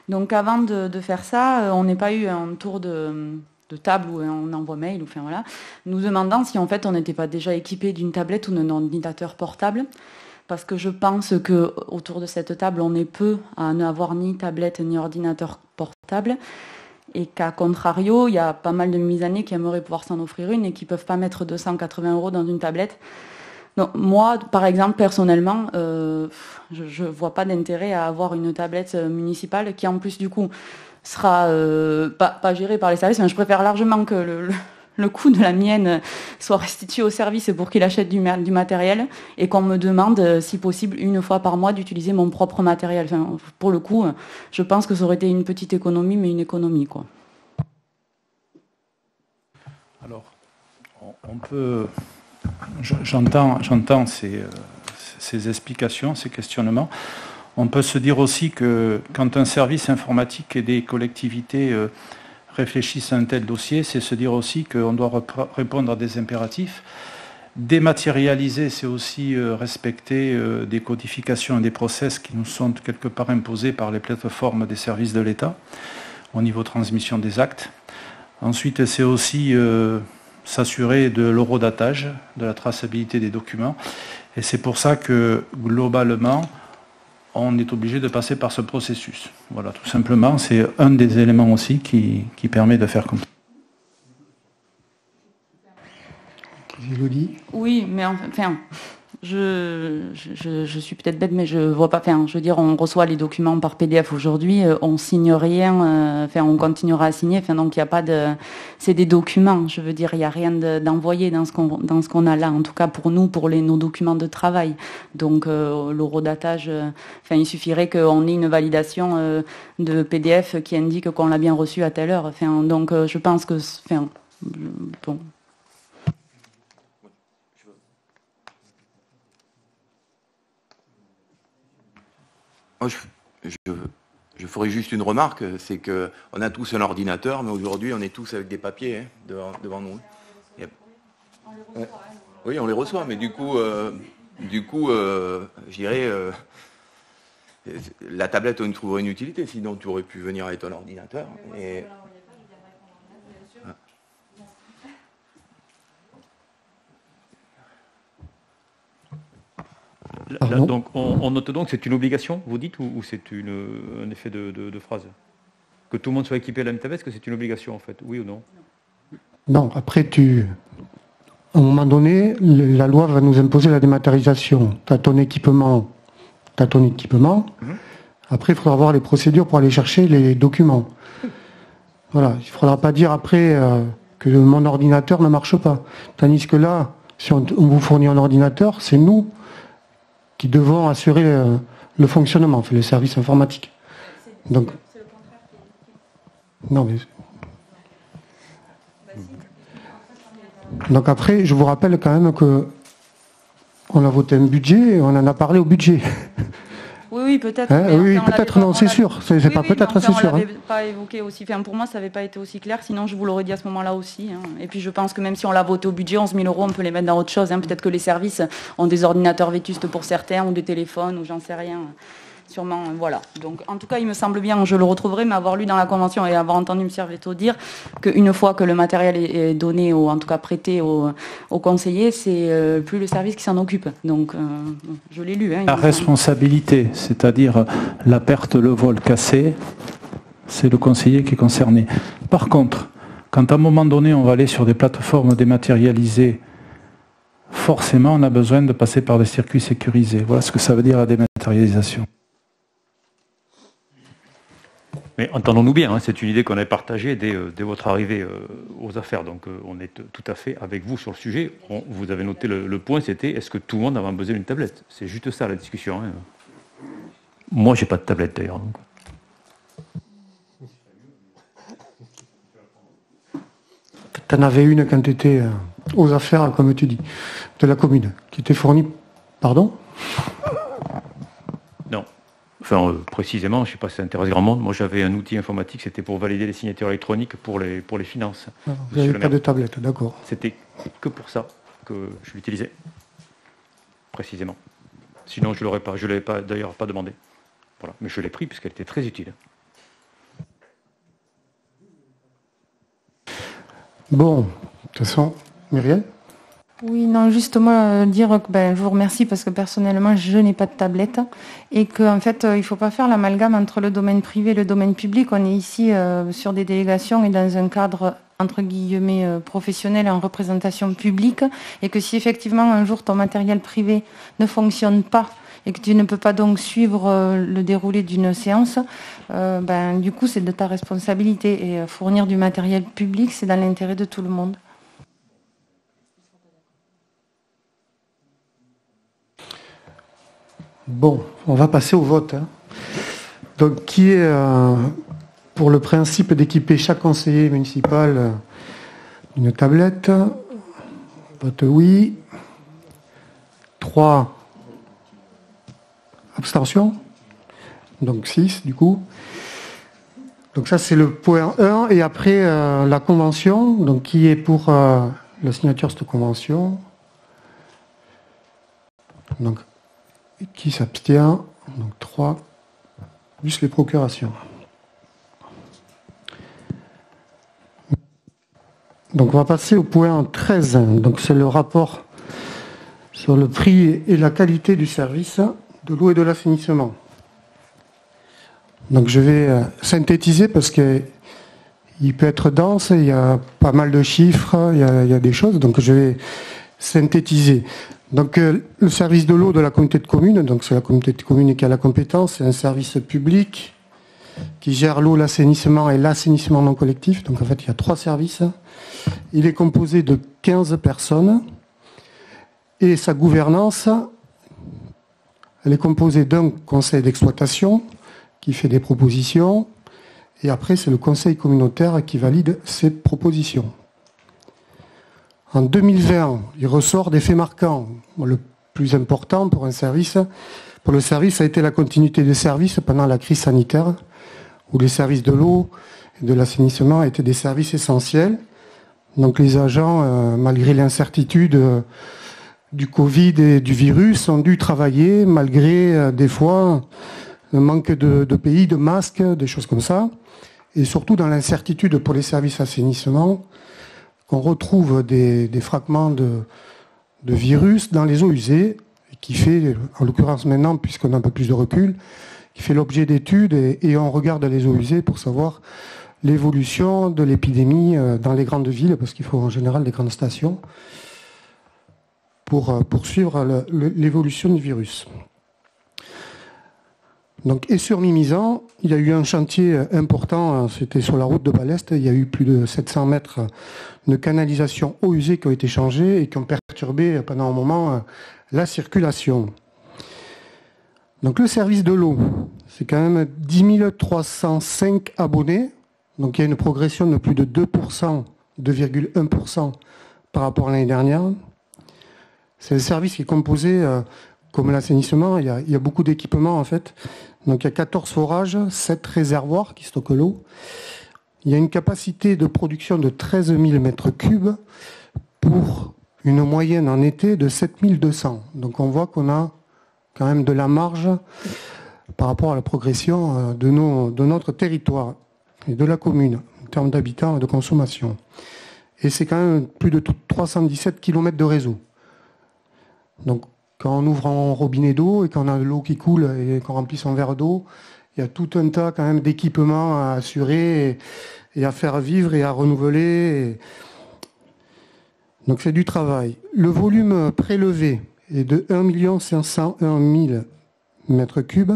Donc avant de faire ça, on n'ait pas eu un tour de table où on envoie mail, nous demandant si en fait on n'était pas déjà équipé d'une tablette ou d'un ordinateur portable. Parce que je pense qu'autour de cette table, on est peu à n'avoir ni tablette ni ordinateur portable. Et qu'à contrario, il y a pas mal de misannées qui aimeraient pouvoir s'en offrir une et qui ne peuvent pas mettre 280 € dans une tablette. Donc, moi, par exemple, personnellement, je ne vois pas d'intérêt à avoir une tablette municipale qui, en plus, du coup, sera pas gérée par les services. Mais je préfère largement que le coût de la mienne soit restitué au service pour qu'il achète du matériel et qu'on me demande, si possible, une fois par mois d'utiliser mon propre matériel. Enfin, pour le coup, je pense que ça aurait été une petite économie, mais une économie, quoi. Alors, on peut... J'entends ces explications, ces questionnements. On peut se dire aussi que quand un service informatique et des collectivités réfléchissent à un tel dossier, c'est se dire aussi qu'on doit répondre à des impératifs. Dématérialiser, c'est aussi respecter des codifications et des process qui nous sont quelque part imposés par les plateformes des services de l'État au niveau de transmission des actes. Ensuite, c'est aussi s'assurer de l'horodatage, de la traçabilité des documents. Et c'est pour ça que, globalement, on est obligé de passer par ce processus. Voilà, tout simplement, c'est un des éléments aussi qui permet de faire comme ça. Oui, mais enfin, je suis peut-être bête, mais je vois pas. Enfin, je veux dire, on reçoit les documents par PDF aujourd'hui, on signe rien. On continuera à signer. Enfin, donc il y a pas de. C'est des documents. Je veux dire, il y a rien d'envoyé dans ce qu'on a là. En tout cas pour nous, pour nos documents de travail. Donc l'horodatage. Il suffirait qu'on ait une validation de PDF qui indique qu'on l'a bien reçu à telle heure. Donc je pense que. Bon. Moi, je ferai juste une remarque, c'est qu'on a tous un ordinateur, mais aujourd'hui, on est tous avec des papiers devant nous. Oui, on les reçoit, mais du coup, je dirais, la tablette, on y trouverait une utilité, sinon tu aurais pu venir avec ton ordinateur. Et... Là, donc, on note donc que c'est une obligation, vous dites, ou c'est un effet de phrase? Que tout le monde soit équipé de la même tablette, est-ce que c'est une obligation en fait, oui ou non? Non, après à un moment donné, la loi va nous imposer la dématérialisation. Tu as ton équipement. Après, il faudra voir les procédures pour aller chercher les documents. Voilà, il ne faudra pas dire après que mon ordinateur ne marche pas. Tandis que là, si on vous fournit un ordinateur, c'est nous qui devons assurer le fonctionnement, le service informatique. Donc, non, mais... Donc après, je vous rappelle quand même que on a voté un budget et on en a parlé au budget. Oui, peut-être. Oui, peut-être, non, c'est sûr. C'est pas peut-être, c'est sûr. On ne l'avait pas évoqué aussi. Pour moi, ça n'avait pas été aussi clair. Sinon, je vous l'aurais dit à ce moment-là aussi. Et puis, je pense que même si on l'a voté au budget, 11 000 €, on peut les mettre dans autre chose. Peut-être que les services ont des ordinateurs vétustes pour certains, ou des téléphones, ou j'en sais rien. sûrement, voilà. Donc, en tout cas, il me semble bien, je le retrouverai, mais avoir lu dans la convention et avoir entendu M. Hervéto dire qu'une fois que le matériel est donné, ou en tout cas prêté au conseiller, c'est plus le service qui s'en occupe. Donc, je l'ai lu. La responsabilité, c'est-à-dire la perte, le vol cassé, c'est le conseiller qui est concerné. Par contre, quand à un moment donné, on va aller sur des plateformes dématérialisées, forcément, on a besoin de passer par des circuits sécurisés. Voilà ce que ça veut dire la dématérialisation. Mais entendons-nous bien, hein, c'est une idée qu'on a partagée dès votre arrivée aux affaires. Donc on est tout à fait avec vous sur le sujet. Vous avez noté le point, c'était est-ce que tout le monde avait besoin d'une tablette? C'est juste ça la discussion. Hein. Moi, j'ai pas de tablette d'ailleurs. Donc. Tu en avais une quand tu étais aux affaires, comme tu dis, de la commune, qui était fournie. Pardon? Non. Enfin, précisément, je ne sais pas si ça intéresse grand monde. Moi, j'avais un outil informatique, c'était pour valider les signatures électroniques pour les finances. Vous n'avez pas de tablette, d'accord. C'était que pour ça que je l'utilisais, précisément. Sinon, je ne l'aurais pas. Je ne l'avais pas, d'ailleurs pas demandé. Voilà. Mais je l'ai pris puisqu'elle était très utile. Bon, de toute façon, Muriel? Oui, non, juste moi dire que je vous remercie parce que personnellement, je n'ai pas de tablette et qu'en fait, il ne faut pas faire l'amalgame entre le domaine privé et le domaine public. On est ici sur des délégations et dans un cadre, entre guillemets, professionnel et en représentation publique et que si effectivement, un jour, ton matériel privé ne fonctionne pas et que tu ne peux pas donc suivre le déroulé d'une séance, du coup, c'est de ta responsabilité. Et fournir du matériel public, c'est dans l'intérêt de tout le monde. Bon, on va passer au vote. Hein. Donc, qui est pour le principe d'équiper chaque conseiller municipal d'une tablette? Vote oui. 3 abstentions. Donc 6 du coup. Donc ça c'est le point 1. Et après la convention, donc qui est pour la signature de cette convention? Donc qui s'abstient? Donc 3, plus les procurations. Donc on va passer au point 13. Donc c'est le rapport sur le prix et la qualité du service de l'eau et de l'assainissement. Donc je vais synthétiser parce qu'il peut être dense, il y a pas mal de chiffres, il y a des choses, donc je vais synthétiser. Donc le service de l'eau de la communauté de communes, donc c'est la communauté de communes qui a la compétence, c'est un service public qui gère l'eau, l'assainissement et l'assainissement non collectif. Donc en fait il y a 3 services. Il est composé de 15 personnes et sa gouvernance, elle est composée d'un conseil d'exploitation qui fait des propositions et après c'est le conseil communautaire qui valide ces propositions. En 2020, il ressort des faits marquants. Le plus important pour le service, ça a été la continuité des services pendant la crise sanitaire, où les services de l'eau et de l'assainissement étaient des services essentiels. Donc les agents, malgré l'incertitude du Covid et du virus, ont dû travailler, malgré des fois le manque de pays, de masques, des choses comme ça. Et surtout dans l'incertitude pour les services assainissement, qu'on retrouve des fragments de virus dans les eaux usées, qui fait, en l'occurrence maintenant, puisqu'on a un peu plus de recul, qui fait l'objet d'études et on regarde les eaux usées pour savoir l'évolution de l'épidémie dans les grandes villes, parce qu'il faut en général des grandes stations pour poursuivre l'évolution du virus. Donc, et sur Mimizan, il y a eu un chantier important, c'était sur la route de Baleste, il y a eu plus de 700 mètres de canalisation eau usée qui ont été changés et qui ont perturbé pendant un moment la circulation. Donc le service de l'eau, c'est quand même 10 305 abonnés, donc il y a une progression de plus de 2%, 2,1% par rapport à l'année dernière. C'est un service qui est composé, comme l'assainissement, il y a beaucoup d'équipements en fait. Donc il y a 14 forages, 7 réservoirs qui stockent l'eau. Il y a une capacité de production de 13 000 m3 pour une moyenne en été de 7 200. Donc on voit qu'on a quand même de la marge par rapport à la progression de notre territoire et de la commune en termes d'habitants et de consommation. Et c'est quand même plus de 317 km de réseau. Donc quand on ouvre un robinet d'eau et qu'on a de l'eau qui coule et qu'on remplit son verre d'eau, il y a tout un tas quand même d'équipements à assurer et à faire vivre et à renouveler. Donc c'est du travail. Le volume prélevé est de 1 501 000 mètres cubes,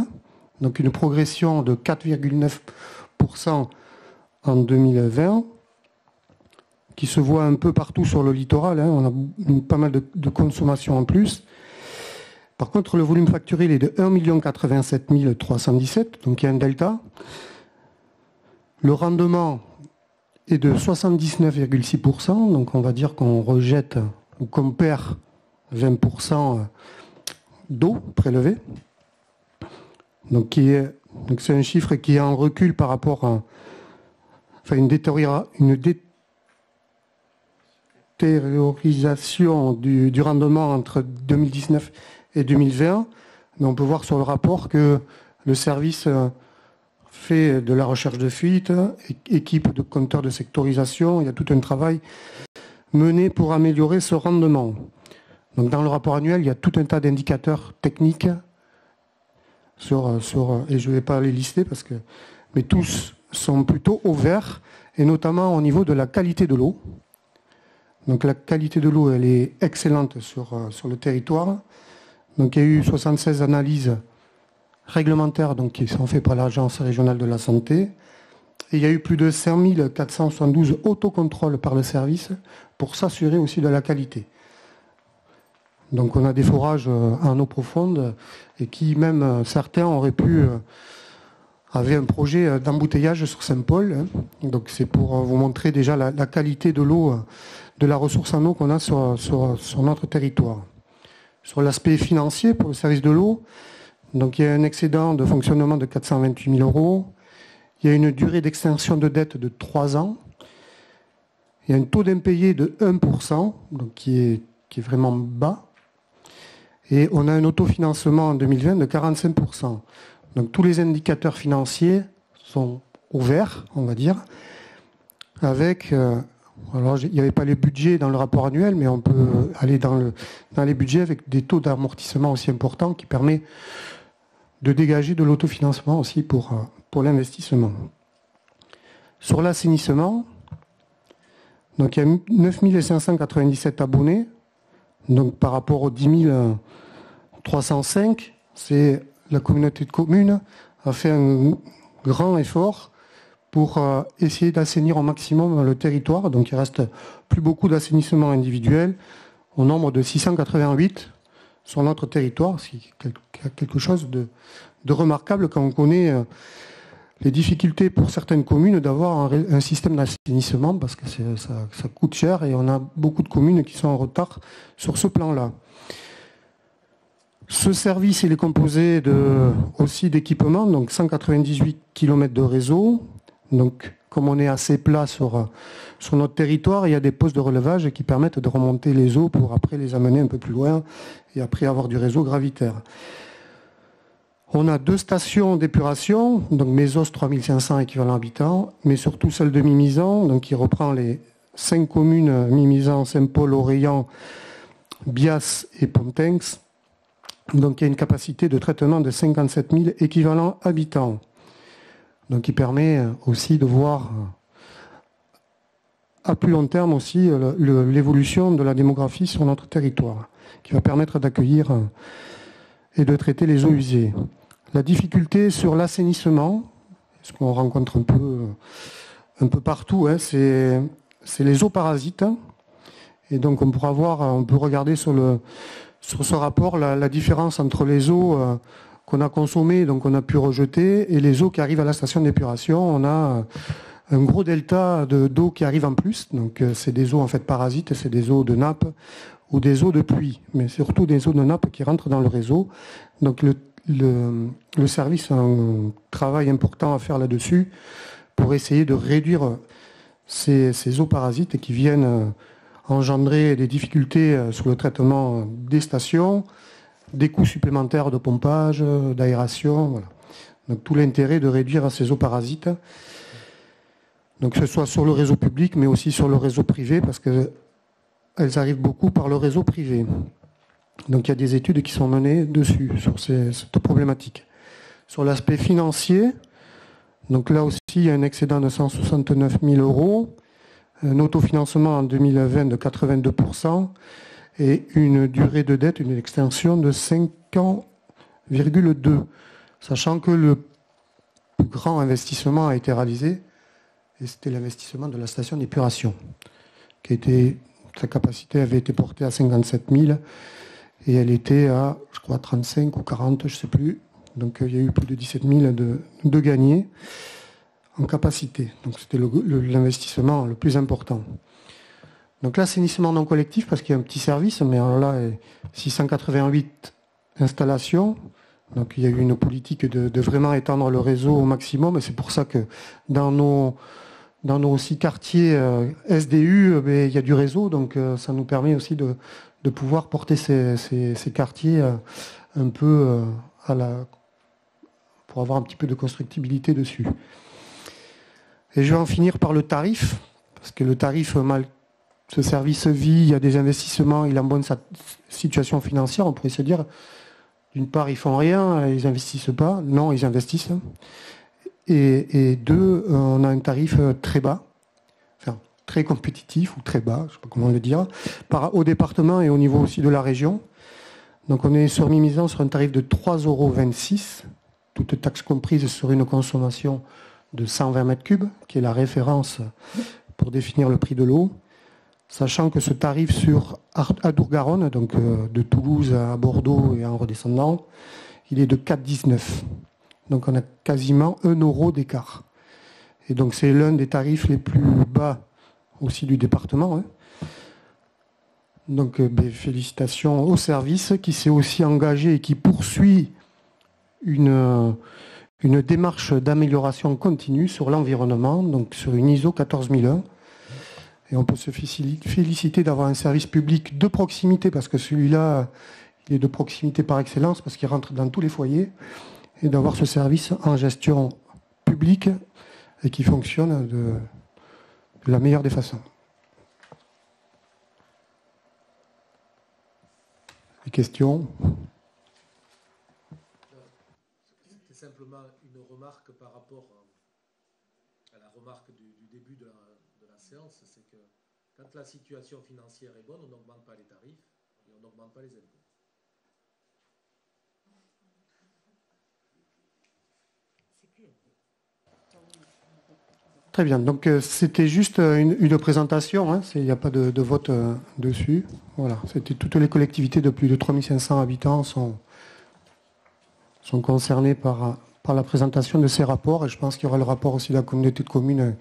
donc une progression de 4,9% en 2020, qui se voit un peu partout sur le littoral. On a pas mal de consommation en plus. Par contre, le volume facturé il est de 1 087 317, donc il y a un delta. Le rendement est de 79,6%, donc on va dire qu'on rejette ou qu'on perd 20% d'eau prélevée. Donc c'est un chiffre qui est en recul par rapport à une détériorisation du rendement entre 2019 et 2020. Mais on peut voir sur le rapport que le service fait de la recherche de fuite, équipe de compteurs de sectorisation. Il y a tout un travail mené pour améliorer ce rendement. Donc dans le rapport annuel, il y a tout un tas d'indicateurs techniques et je ne vais pas les lister mais tous sont plutôt au vert, et notamment au niveau de la qualité de l'eau. Donc la qualité de l'eau, elle est excellente sur le territoire. Donc il y a eu 76 analyses réglementaires qui sont faites par l'Agence régionale de la santé. Et il y a eu plus de 5 472 autocontrôles par le service pour s'assurer aussi de la qualité. Donc on a des forages en eau profonde et qui même certains avaient un projet d'embouteillage sur Saint-Paul. Donc c'est pour vous montrer déjà la qualité de l'eau, de la ressource en eau qu'on a sur notre territoire. Sur l'aspect financier pour le service de l'eau, donc il y a un excédent de fonctionnement de 428 000 €. Il y a une durée d'extinction de dette de 3 ans. Il y a un taux d'impayé de 1%, donc qui est vraiment bas. Et on a un autofinancement en 2020 de 45%. Donc tous les indicateurs financiers sont au vert, on va dire, avec... alors il n'y avait pas les budgets dans le rapport annuel, mais on peut aller dans les budgets avec des taux d'amortissement aussi importants qui permet de dégager de l'autofinancement aussi pour l'investissement. Sur l'assainissement, donc il y a 9 597 abonnés, donc par rapport aux 10 305, c'est la communauté de communes a fait un grand effort pour essayer d'assainir au maximum le territoire. Donc il ne reste plus beaucoup d'assainissement individuel, au nombre de 688 sur notre territoire, ce qui est quelque chose de remarquable quand on connaît les difficultés pour certaines communes d'avoir un système d'assainissement, parce que ça coûte cher et on a beaucoup de communes qui sont en retard sur ce plan-là. Ce service il est composé aussi d'équipements, donc 198 km de réseau. Donc, comme on est assez plat sur notre territoire, il y a des postes de relevage qui permettent de remonter les eaux pour après les amener un peu plus loin et après avoir du réseau gravitaire. On a 2 stations d'épuration, donc Mésos 3500 équivalents habitants, mais surtout celle de Mimizan, donc qui reprend les 5 communes Mimizan, Saint-Paul, Orléans, Bias et Pontinx. Donc il y a une capacité de traitement de 57 000 équivalents habitants. Donc il permet aussi de voir à plus long terme aussi l'évolution de la démographie sur notre territoire, qui va permettre d'accueillir et de traiter les eaux usées. La difficulté sur l'assainissement, ce qu'on rencontre un peu partout, c'est les eaux parasites. Et donc on peut regarder sur ce rapport la différence entre les eaux qu'on a consommées, donc on a pu rejeter, et les eaux qui arrivent à la station d'épuration. On a un gros delta d'eau qui arrive en plus. Donc c'est des eaux en fait parasites, c'est des eaux de nappe ou des eaux de pluie, mais surtout des eaux de nappe qui rentrent dans le réseau. Donc le service a un travail important à faire là-dessus pour essayer de réduire ces eaux parasites qui viennent engendrer des difficultés sur le traitement des stations, des coûts supplémentaires de pompage, d'aération. Voilà. Donc tout l'intérêt de réduire ces eaux parasites, donc que ce soit sur le réseau public, mais aussi sur le réseau privé, parce qu'elles arrivent beaucoup par le réseau privé. Donc il y a des études qui sont menées dessus, sur cette problématique. Sur l'aspect financier, donc là aussi il y a un excédent de 169 000 euros, un autofinancement en 2020 de 82% et une durée de dette, une extension de 5,2 ans, sachant que le plus grand investissement a été réalisé, et c'était l'investissement de la station d'épuration, sa capacité avait été portée à 57 000 et elle était à, je crois, 35 ou 40, je ne sais plus. Donc il y a eu plus de 17 000 de gagnés en capacité. Donc c'était l'investissement le plus important. Donc l'assainissement non collectif, parce qu'il y a un petit service, mais alors là, 688 installations. Donc il y a eu une politique de vraiment étendre le réseau au maximum. Et c'est pour ça que dans nos 6 quartiers SDU, il y a du réseau. Donc ça nous permet aussi de pouvoir porter ces quartiers un peu pour avoir un petit peu de constructibilité dessus. Et je vais en finir par le tarif, parce que le tarif, ce service vit, il y a des investissements, il embonne sa situation financière. On pourrait se dire, d'une part, ils font rien, ils n'investissent pas. Non, ils investissent. Et deux, on a un tarif très bas, enfin très compétitif ou très bas, je ne sais pas comment le dire, au département et au niveau aussi de la région. Donc on est misant sur un tarif de 3,26 €, toute taxe comprise sur une consommation de 120 mètres cubes, qui est la référence pour définir le prix de l'eau, sachant que ce tarif sur Adour-Garonne, donc de Toulouse à Bordeaux et en redescendant, il est de 4,19 €. Donc on a quasiment 1 € d'écart. Et donc c'est l'un des tarifs les plus bas aussi du département. Hein. Donc félicitations au service qui s'est aussi engagé et qui poursuit une démarche d'amélioration continue sur l'environnement, donc sur une ISO 14001. Et on peut se féliciter d'avoir un service public de proximité, parce que celui-là, il est de proximité par excellence, parce qu'il rentre dans tous les foyers, et d'avoir ce service en gestion publique et qui fonctionne de la meilleure des façons. Des questions ? C'était simplement une remarque par rapport à la remarque du début de la séance, c'est que quand la situation financière est bonne, on n'augmente pas les tarifs et on n'augmente pas les impôts. Très bien, donc c'était juste une présentation, hein, il n'y a pas de vote dessus. Voilà, c'était toutes les collectivités de plus de 3500 habitants sont concernées par la présentation de ces rapports, et je pense qu'il y aura le rapport aussi de la communauté de communes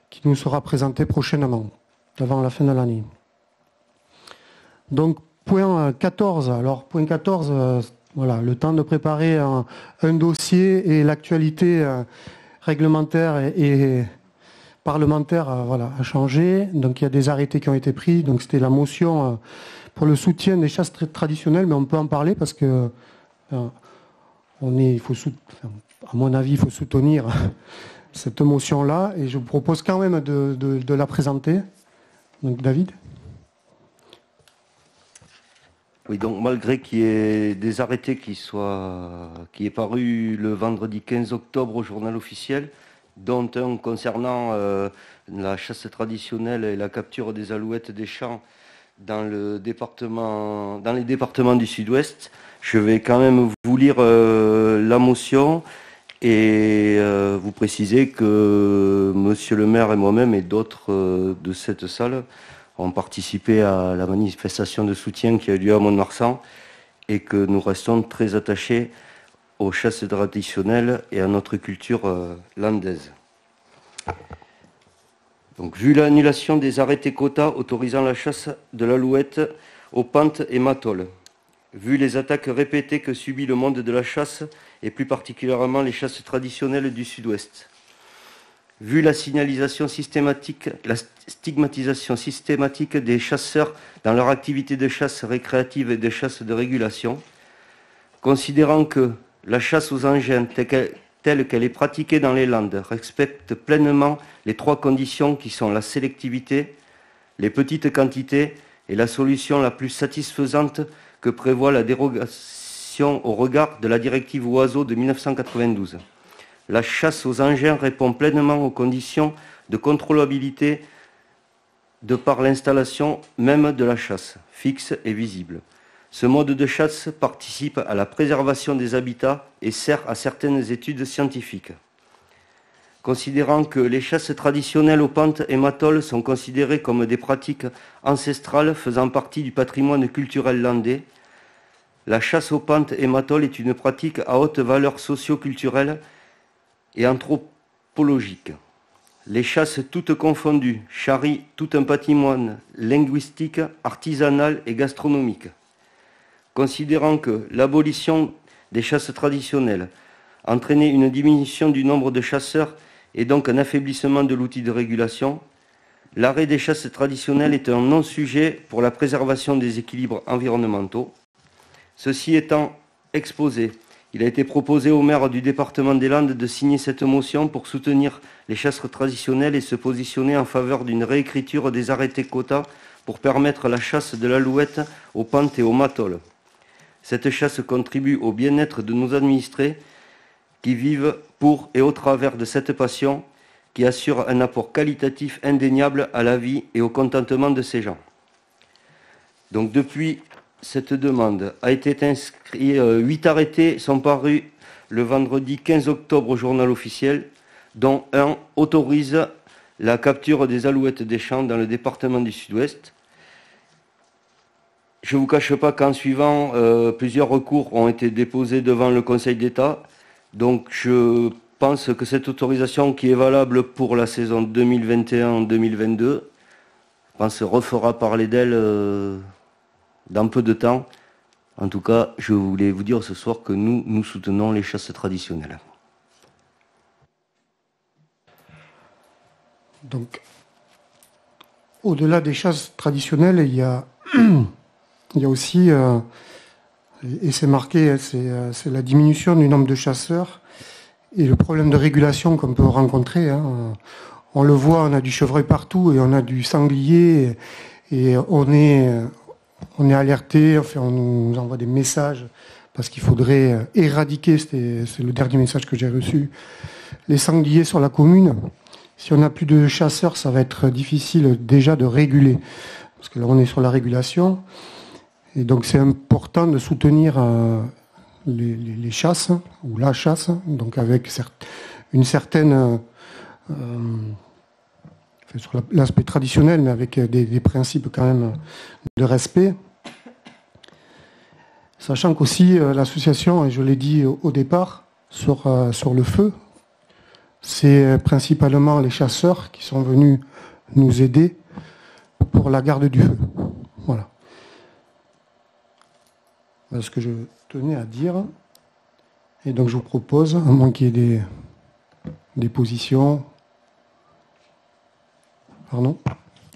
qui nous sera présenté prochainement, avant la fin de l'année. Donc point 14, alors point 14, voilà, le temps de préparer un dossier et l'actualité réglementaire et parlementaire a changé. Donc il y a des arrêtés qui ont été pris. Donc c'était la motion pour le soutien des chasses traditionnelles, mais on peut en parler parce que à mon avis, il faut soutenir cette motion-là. Et je vous propose quand même de la présenter. Donc David ? Oui, donc malgré qu'il y ait des arrêtés qui est paru le vendredi 15 octobre au journal officiel, dont un concernant la chasse traditionnelle et la capture des alouettes des champs dans les départements du Sud-Ouest, je vais quand même vous lire la motion et vous préciser que Monsieur le maire et moi-même et d'autres de cette salle ont participé à la manifestation de soutien qui a eu lieu à Mont-de-Marsan et que nous restons très attachés aux chasses traditionnelles et à notre culture landaise. Donc, vu l'annulation des arrêtés quotas autorisant la chasse de l'alouette aux pentes et matoles, vu les attaques répétées que subit le monde de la chasse et plus particulièrement les chasses traditionnelles du Sud-Ouest, vu la stigmatisation systématique des chasseurs dans leur activité de chasse récréative et de chasse de régulation, considérant que la chasse aux engins telle qu'elle est pratiquée dans les Landes, respecte pleinement les 3 conditions qui sont la sélectivité, les petites quantités et la solution la plus satisfaisante que prévoit la dérogation au regard de la directive oiseaux de 1992. La chasse aux engins répond pleinement aux conditions de contrôlabilité de par l'installation même de la chasse, fixe et visible. Ce mode de chasse participe à la préservation des habitats et sert à certaines études scientifiques. Considérant que les chasses traditionnelles aux pantes et matoles sont considérées comme des pratiques ancestrales faisant partie du patrimoine culturel landais, la chasse aux pantes et matoles est une pratique à haute valeur socio-culturelle et anthropologique. Les chasses toutes confondues charrient tout un patrimoine linguistique, artisanal et gastronomique. Considérant que l'abolition des chasses traditionnelles entraînait une diminution du nombre de chasseurs et donc un affaiblissement de l'outil de régulation, l'arrêt des chasses traditionnelles est un non-sujet pour la préservation des équilibres environnementaux. Ceci étant exposé, il a été proposé au maire du département des Landes de signer cette motion pour soutenir les chasses traditionnelles et se positionner en faveur d'une réécriture des arrêtés quotas pour permettre la chasse de l'alouette aux pantes et aux matoles. Cette chasse contribue au bien-être de nos administrés qui vivent pour et au travers de cette passion qui assure un apport qualitatif indéniable à la vie et au contentement de ces gens. Donc depuis cette demande a été inscrit, 8 arrêtés sont parus le vendredi 15 octobre au journal officiel, dont un autorise la capture des alouettes des champs dans le département du Sud-Ouest. Je ne vous cache pas qu'en suivant, plusieurs recours ont été déposés devant le Conseil d'État. Donc je pense que cette autorisation qui est valable pour la saison 2021-2022, je pense refera parler d'elle dans peu de temps. En tout cas, je voulais vous dire ce soir que nous soutenons les chasses traditionnelles. Donc, au-delà des chasses traditionnelles, il y a aussi, et c'est marqué, c'est la diminution du nombre de chasseurs et le problème de régulation qu'on peut rencontrer. On le voit, on a du chevreuil partout et on a du sanglier et on est alerté, enfin, on nous envoie des messages parce qu'il faudrait éradiquer, c'est le dernier message que j'ai reçu, les sangliers sur la commune. Si on n'a plus de chasseurs, ça va être difficile déjà de réguler. Parce que là, on est sur la régulation. Et donc, c'est important de soutenir les chasses, ou la chasse, donc avec une certaine... sur l'aspect traditionnel, mais avec des principes quand même de respect. Sachant qu'aussi, l'association, et je l'ai dit au départ, sur le feu, c'est principalement les chasseurs qui sont venus nous aider pour la garde du feu. Voilà. Voilà ce que je tenais à dire. Et donc je vous propose, à moins qu'il y ait des positions. Pardon ?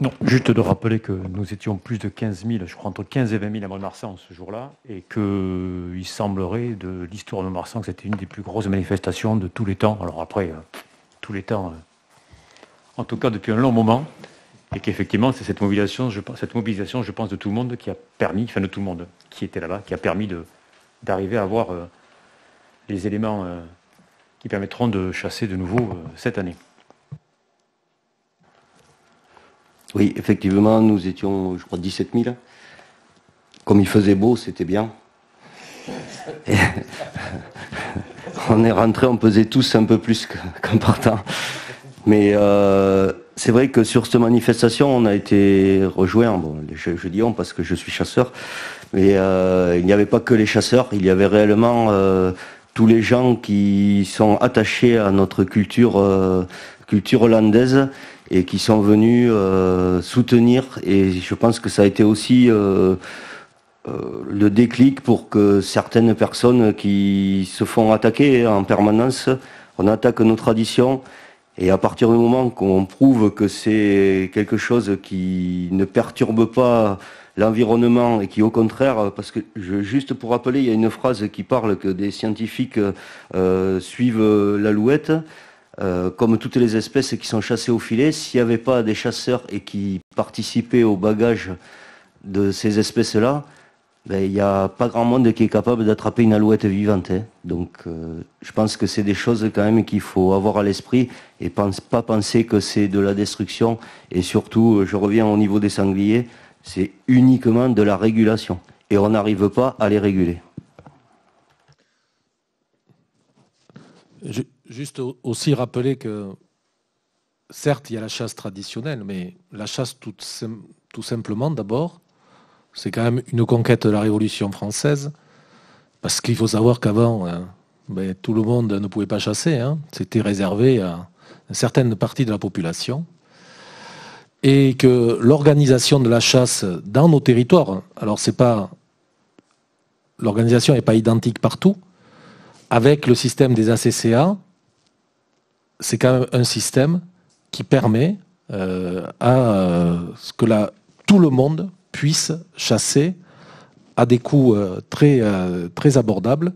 Non, juste de rappeler que nous étions plus de 15 000, je crois entre 15 et 20 000 à Mont-de-Marsan ce jour-là, et qu'il semblerait de l'histoire de Mont-de-Marsan que c'était une des plus grosses manifestations de tous les temps. Alors après, tous les temps, en tout cas depuis un long moment, et qu'effectivement c'est cette mobilisation, je pense, de tout le monde qui a permis, enfin de tout le monde qui était là-bas, qui a permis d'arriver à avoir les éléments qui permettront de chasser de nouveau cette année. Oui, effectivement, nous étions, je crois, 17 000. Comme il faisait beau, c'était bien. Et on est rentrés, on pesait tous un peu plus qu'en partant. Mais c'est vrai que sur cette manifestation, on a été rejoints. Bon, je dis on parce que je suis chasseur. Mais il n'y avait pas que les chasseurs, il y avait réellement tous les gens qui sont attachés à notre culture hollandaise et qui sont venus soutenir. Et je pense que ça a été aussi le déclic pour que certaines personnes qui se font attaquer en permanence, on attaque nos traditions Et à partir du moment qu'on prouve que c'est quelque chose qui ne perturbe pas l'environnement et qui au contraire, parce que juste pour rappeler, il y a une phrase qui parle que des scientifiques suivent l'alouette, comme toutes les espèces qui sont chassées au filet. S'il n'y avait pas des chasseurs et qui participaient au bagage de ces espèces-là, ben, il n'y a pas grand monde qui est capable d'attraper une alouette vivante. Hein. Donc je pense que c'est des choses quand même qu'il faut avoir à l'esprit et pas penser que c'est de la destruction. Et surtout, je reviens au niveau des sangliers, c'est uniquement de la régulation. Et on n'arrive pas à les réguler. Juste aussi rappeler que, certes, il y a la chasse traditionnelle, mais la chasse tout simplement, d'abord, c'est quand même une conquête de la Révolution française, parce qu'il faut savoir qu'avant, tout le monde ne pouvait pas chasser, hein. C'était réservé à une certaine partie de la population, et que l'organisation de la chasse dans nos territoires, alors l'organisation n'est pas identique partout, avec le système des ACCA, c'est quand même un système qui permet à ce que tout le monde puisse chasser à des coûts très abordables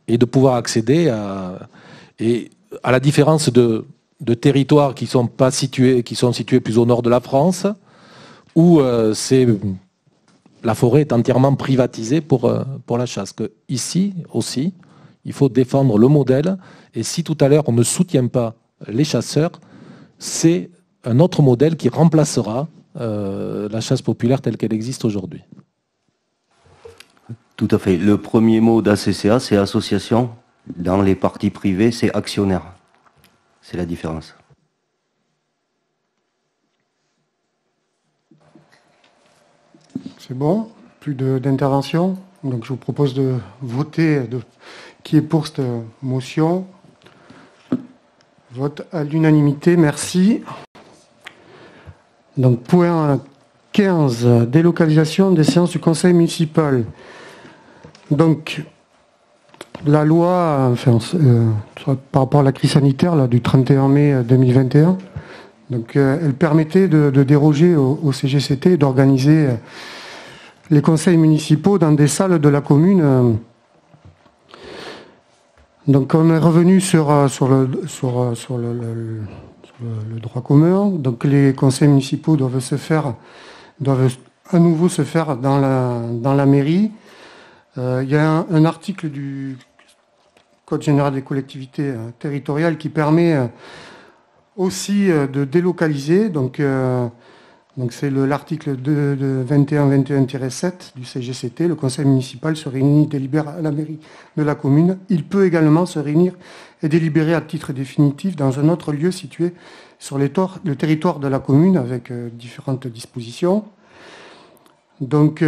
et de pouvoir accéder à la différence de territoires qui sont situés plus au nord de la France, où la forêt est entièrement privatisée pour la chasse. Que ici aussi, il faut défendre le modèle, et si tout à l'heure on ne soutient pas les chasseurs, c'est un autre modèle qui remplacera la chasse populaire telle qu'elle existe aujourd'hui. Tout à fait. Le premier mot d'ACCA, c'est association. Dans les parties privées, c'est actionnaire. C'est la différence. C'est bon, plus d'intervention. Donc je vous propose de voter qui est pour cette motion. Vote à l'unanimité, merci. Donc point 15, délocalisation des séances du conseil municipal. Donc la loi, par rapport à la crise sanitaire là, du 31 mai 2021, donc, elle permettait de déroger au CGCT et d'organiser les conseils municipaux dans des salles de la commune. Donc on est revenu sur le droit commun. Donc les conseils municipaux doivent à nouveau se faire dans la mairie. Il y a un article du Code général des collectivités territoriales qui permet aussi de délocaliser. Donc c'est l'article 21-21-7 du CGCT. Le conseil municipal se réunit et délibère à la mairie de la commune. Il peut également se réunir et délibérer à titre définitif dans un autre lieu situé sur le territoire de la commune avec différentes dispositions. Donc,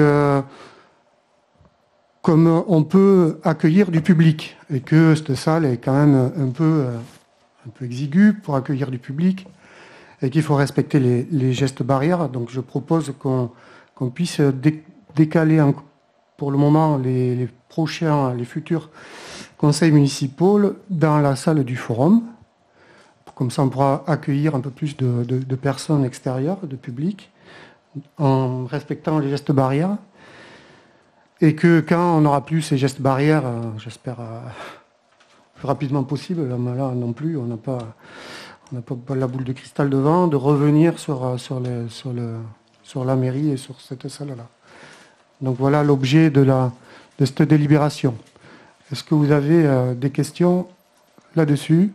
comme on peut accueillir du public et que cette salle est quand même un peu exiguë pour accueillir du public, et qu'il faut respecter les gestes barrières. Donc je propose qu'on puisse décaler pour le moment les futurs conseils municipaux dans la salle du forum. Comme ça, on pourra accueillir un peu plus de personnes extérieures, de public, en respectant les gestes barrières. Et que quand on n'aura plus ces gestes barrières, j'espère le plus rapidement possible, là non plus, on n'a pas la boule de cristal devant, de revenir sur la mairie et sur cette salle-là. Donc voilà l'objet de cette délibération. Est-ce que vous avez des questions là-dessus?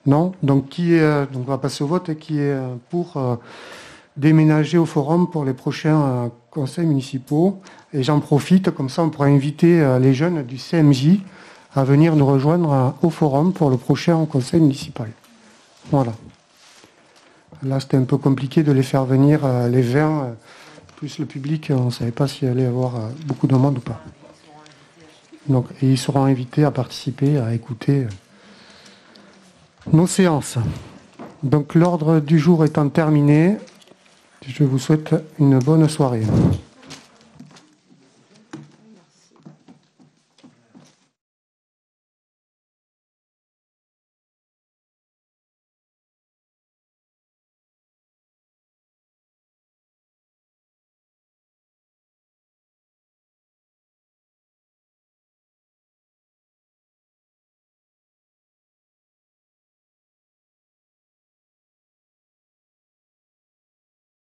Non? Donc on va passer au vote. Qui est pour déménager au forum pour les prochains conseils municipaux? Et j'en profite, comme ça on pourra inviter les jeunes du CMJ à venir nous rejoindre au forum pour le prochain conseil municipal. Voilà. Là, c'était un peu compliqué de les faire venir, les 20, plus le public, on ne savait pas s'il allait y avoir beaucoup de monde ou pas. Donc, et ils seront invités à participer, à écouter nos séances. Donc, l'ordre du jour étant terminé, je vous souhaite une bonne soirée.